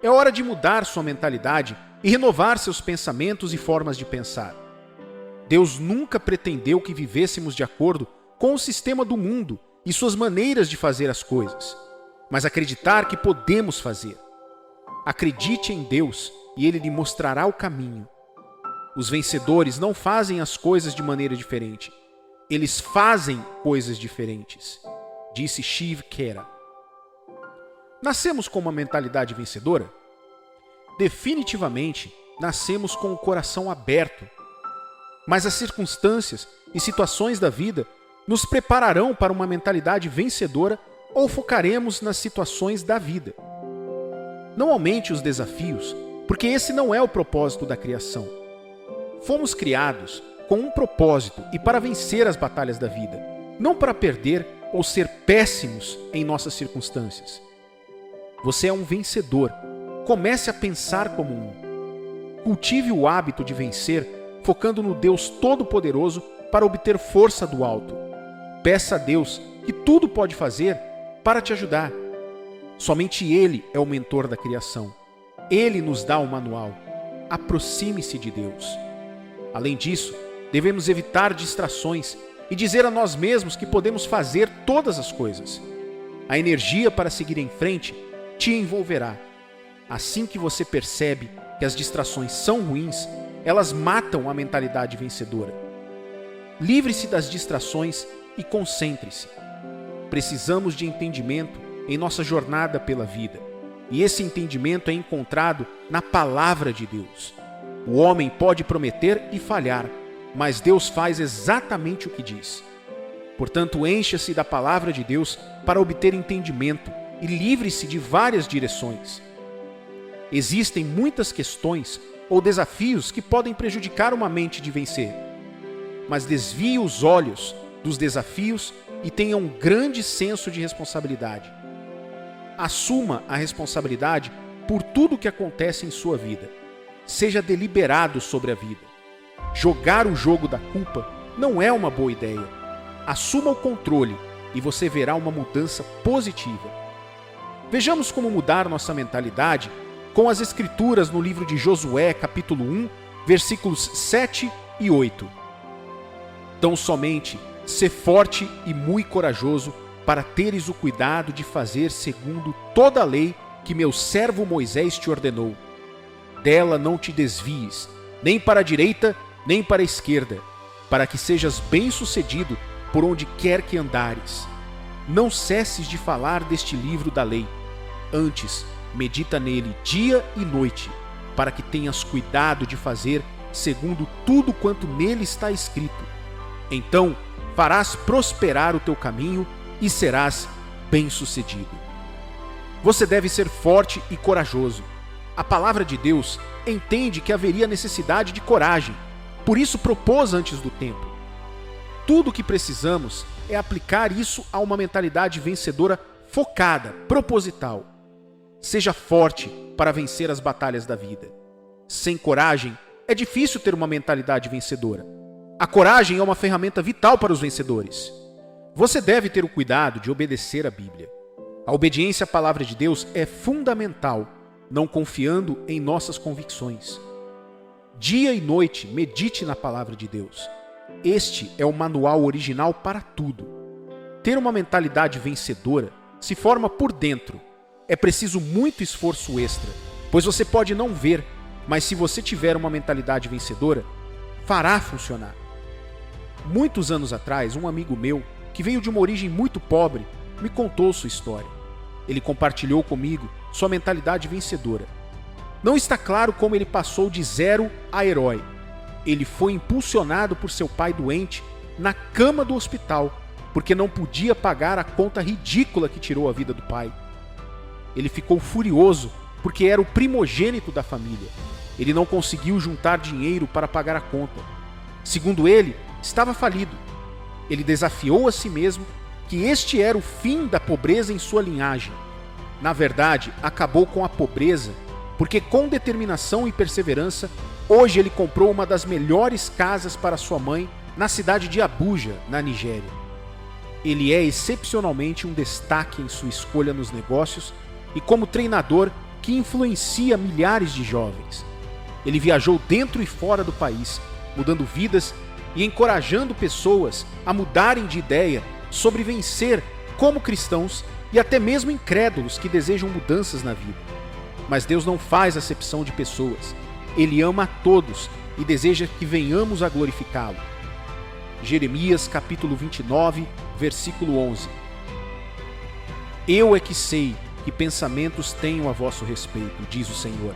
É hora de mudar sua mentalidade e renovar seus pensamentos e formas de pensar. Deus nunca pretendeu que vivêssemos de acordo com o sistema do mundo e suas maneiras de fazer as coisas, mas acreditar que podemos fazer. Acredite em Deus e Ele lhe mostrará o caminho. Os vencedores não fazem as coisas de maneira diferente. Eles fazem coisas diferentes, disse Shiv Khera. Nascemos com uma mentalidade vencedora? Definitivamente, nascemos com o coração aberto. Mas as circunstâncias e situações da vida nos prepararão para uma mentalidade vencedora ou focaremos nas situações da vida. Não aumente os desafios, porque esse não é o propósito da criação. Fomos criados com um propósito e para vencer as batalhas da vida, não para perder ou ser péssimos em nossas circunstâncias. Você é um vencedor. Comece a pensar como um. Cultive o hábito de vencer, focando no Deus Todo-Poderoso para obter força do alto. Peça a Deus, que tudo pode fazer, para te ajudar. Somente Ele é o mentor da criação. Ele nos dá o manual. Aproxime-se de Deus. Além disso, devemos evitar distrações e dizer a nós mesmos que podemos fazer todas as coisas. A energia para seguir em frente te envolverá. Assim que você percebe que as distrações são ruins, elas matam a mentalidade vencedora. Livre-se das distrações e concentre-se. Precisamos de entendimento em nossa jornada pela vida, e esse entendimento é encontrado na palavra de Deus. O homem pode prometer e falhar, mas Deus faz exatamente o que diz. Portanto, encha-se da palavra de Deus para obter entendimento e livre-se de várias direções. Existem muitas questões ou desafios que podem prejudicar uma mente de vencer, mas desvie os olhos dos desafios e tenha um grande senso de responsabilidade. Assuma a responsabilidade por tudo o que acontece em sua vida. Seja deliberado sobre a vida. Jogar o jogo da culpa não é uma boa ideia. Assuma o controle e você verá uma mudança positiva. Vejamos como mudar nossa mentalidade com as escrituras no livro de Josué, capítulo 1, versículos 7 e 8. Tão somente, sê forte e muito corajoso, para teres o cuidado de fazer segundo toda a lei que meu servo Moisés te ordenou. Dela não te desvies, nem para a direita, nem para a esquerda, para que sejas bem-sucedido por onde quer que andares. Não cesses de falar deste livro da lei. Antes, medita nele dia e noite, para que tenhas cuidado de fazer segundo tudo quanto nele está escrito. Então, farás prosperar o teu caminho e serás bem-sucedido. Você deve ser forte e corajoso. A palavra de Deus entende que haveria necessidade de coragem, por isso propôs antes do tempo. Tudo o que precisamos é aplicar isso a uma mentalidade vencedora focada, proposital. Seja forte para vencer as batalhas da vida. Sem coragem, é difícil ter uma mentalidade vencedora. A coragem é uma ferramenta vital para os vencedores. Você deve ter o cuidado de obedecer à Bíblia. A obediência à palavra de Deus é fundamental, não confiando em nossas convicções. Dia e noite, medite na palavra de Deus. Este é o manual original para tudo. Ter uma mentalidade vencedora se forma por dentro. É preciso muito esforço extra, pois você pode não ver, mas se você tiver uma mentalidade vencedora, fará funcionar. Muitos anos atrás, um amigo meu, que veio de uma origem muito pobre, me contou sua história. Ele compartilhou comigo sua mentalidade vencedora. Não está claro como ele passou de zero a herói. Ele foi impulsionado por seu pai doente na cama do hospital, porque não podia pagar a conta ridícula que tirou a vida do pai. Ele ficou furioso porque era o primogênito da família. Ele não conseguiu juntar dinheiro para pagar a conta. Segundo ele, estava falido. Ele desafiou a si mesmo que este era o fim da pobreza em sua linhagem. Na verdade, acabou com a pobreza, porque com determinação e perseverança, hoje ele comprou uma das melhores casas para sua mãe na cidade de Abuja, na Nigéria. Ele é excepcionalmente um destaque em sua escolha nos negócios e como treinador que influencia milhares de jovens. Ele viajou dentro e fora do país, mudando vidas e encorajando pessoas a mudarem de ideia sobre vencer como cristãos e até mesmo incrédulos que desejam mudanças na vida. Mas Deus não faz acepção de pessoas. Ele ama a todos e deseja que venhamos a glorificá-lo. Jeremias capítulo 29, versículo 11. Eu é que sei que pensamentos tenho a vosso respeito, diz o Senhor.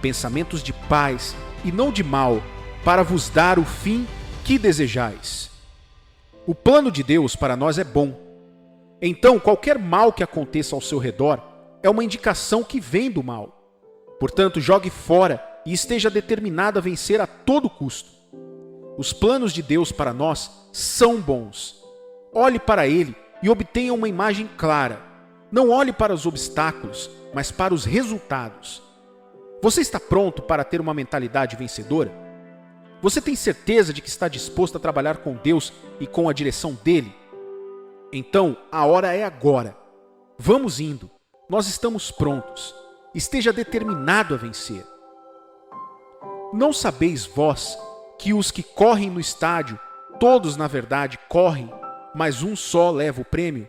Pensamentos de paz e não de mal, para vos dar o fim que desejais. O plano de Deus para nós é bom. Então, qualquer mal que aconteça ao seu redor é uma indicação que vem do mal. Portanto, jogue fora e esteja determinado a vencer a todo custo. Os planos de Deus para nós são bons. Olhe para ele e obtenha uma imagem clara. Não olhe para os obstáculos, mas para os resultados. Você está pronto para ter uma mentalidade vencedora? Você tem certeza de que está disposto a trabalhar com Deus e com a direção dele? Então, a hora é agora. Vamos indo. Nós estamos prontos. Esteja determinado a vencer. Não sabeis vós que os que correm no estádio, todos na verdade correm, mas um só leva o prêmio?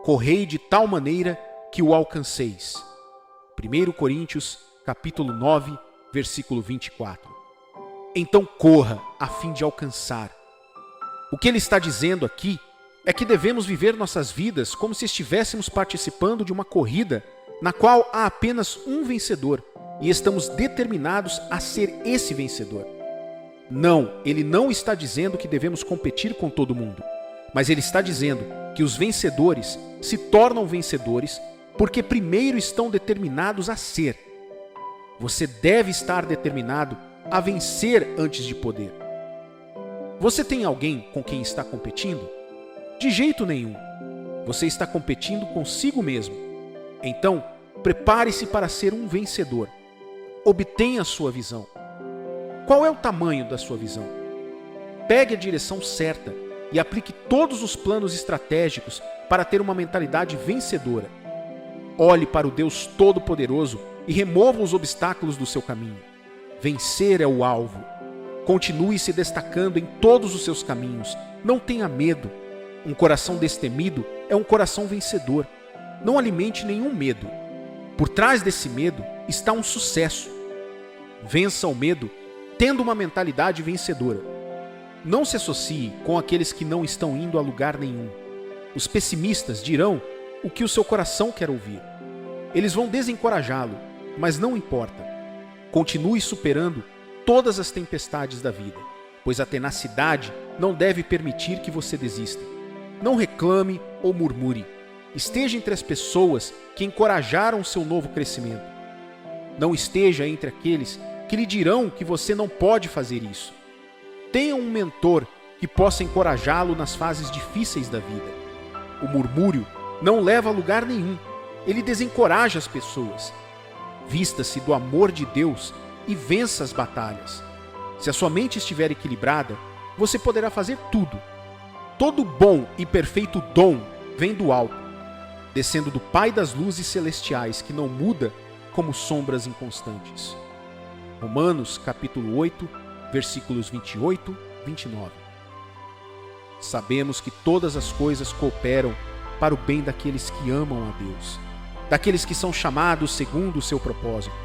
Correi de tal maneira que o alcanceis. 1 Coríntios, capítulo 9, versículo 24. Então corra a fim de alcançar. O que ele está dizendo aqui é que devemos viver nossas vidas como se estivéssemos participando de uma corrida na qual há apenas um vencedor e estamos determinados a ser esse vencedor. Não, ele não está dizendo que devemos competir com todo mundo, mas ele está dizendo que os vencedores se tornam vencedores porque primeiro estão determinados a ser. Você deve estar determinado a vencer antes de poder. Você tem alguém com quem está competindo? De jeito nenhum. Você está competindo consigo mesmo. Então, prepare-se para ser um vencedor. Obtenha a sua visão. Qual é o tamanho da sua visão? Pegue a direção certa e aplique todos os planos estratégicos para ter uma mentalidade vencedora. Olhe para o Deus Todo-Poderoso e remova os obstáculos do seu caminho. Vencer é o alvo. Continue se destacando em todos os seus caminhos. Não tenha medo. Um coração destemido é um coração vencedor. Não alimente nenhum medo. Por trás desse medo está um sucesso. Vença o medo tendo uma mentalidade vencedora. Não se associe com aqueles que não estão indo a lugar nenhum. Os pessimistas dirão o que o seu coração quer ouvir. Eles vão desencorajá-lo, mas não importa. Continue superando todas as tempestades da vida, pois a tenacidade não deve permitir que você desista. Não reclame ou murmure. Esteja entre as pessoas que encorajaram seu novo crescimento. Não esteja entre aqueles que lhe dirão que você não pode fazer isso. Tenha um mentor que possa encorajá-lo nas fases difíceis da vida. O murmúrio não leva a lugar nenhum. Ele desencoraja as pessoas. Vista-se do amor de Deus e vença as batalhas. Se a sua mente estiver equilibrada, você poderá fazer tudo. Todo bom e perfeito dom vem do alto, descendo do Pai das luzes celestiais, que não muda como sombras inconstantes. Romanos capítulo 8, versículos 28, 29. Sabemos que todas as coisas cooperam para o bem daqueles que amam a Deus, daqueles que são chamados segundo o seu propósito.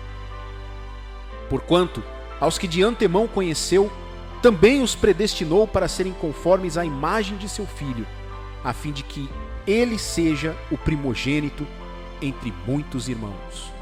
Porquanto, aos que de antemão conheceu, também os predestinou para serem conformes à imagem de seu Filho, a fim de que ele seja o primogênito entre muitos irmãos.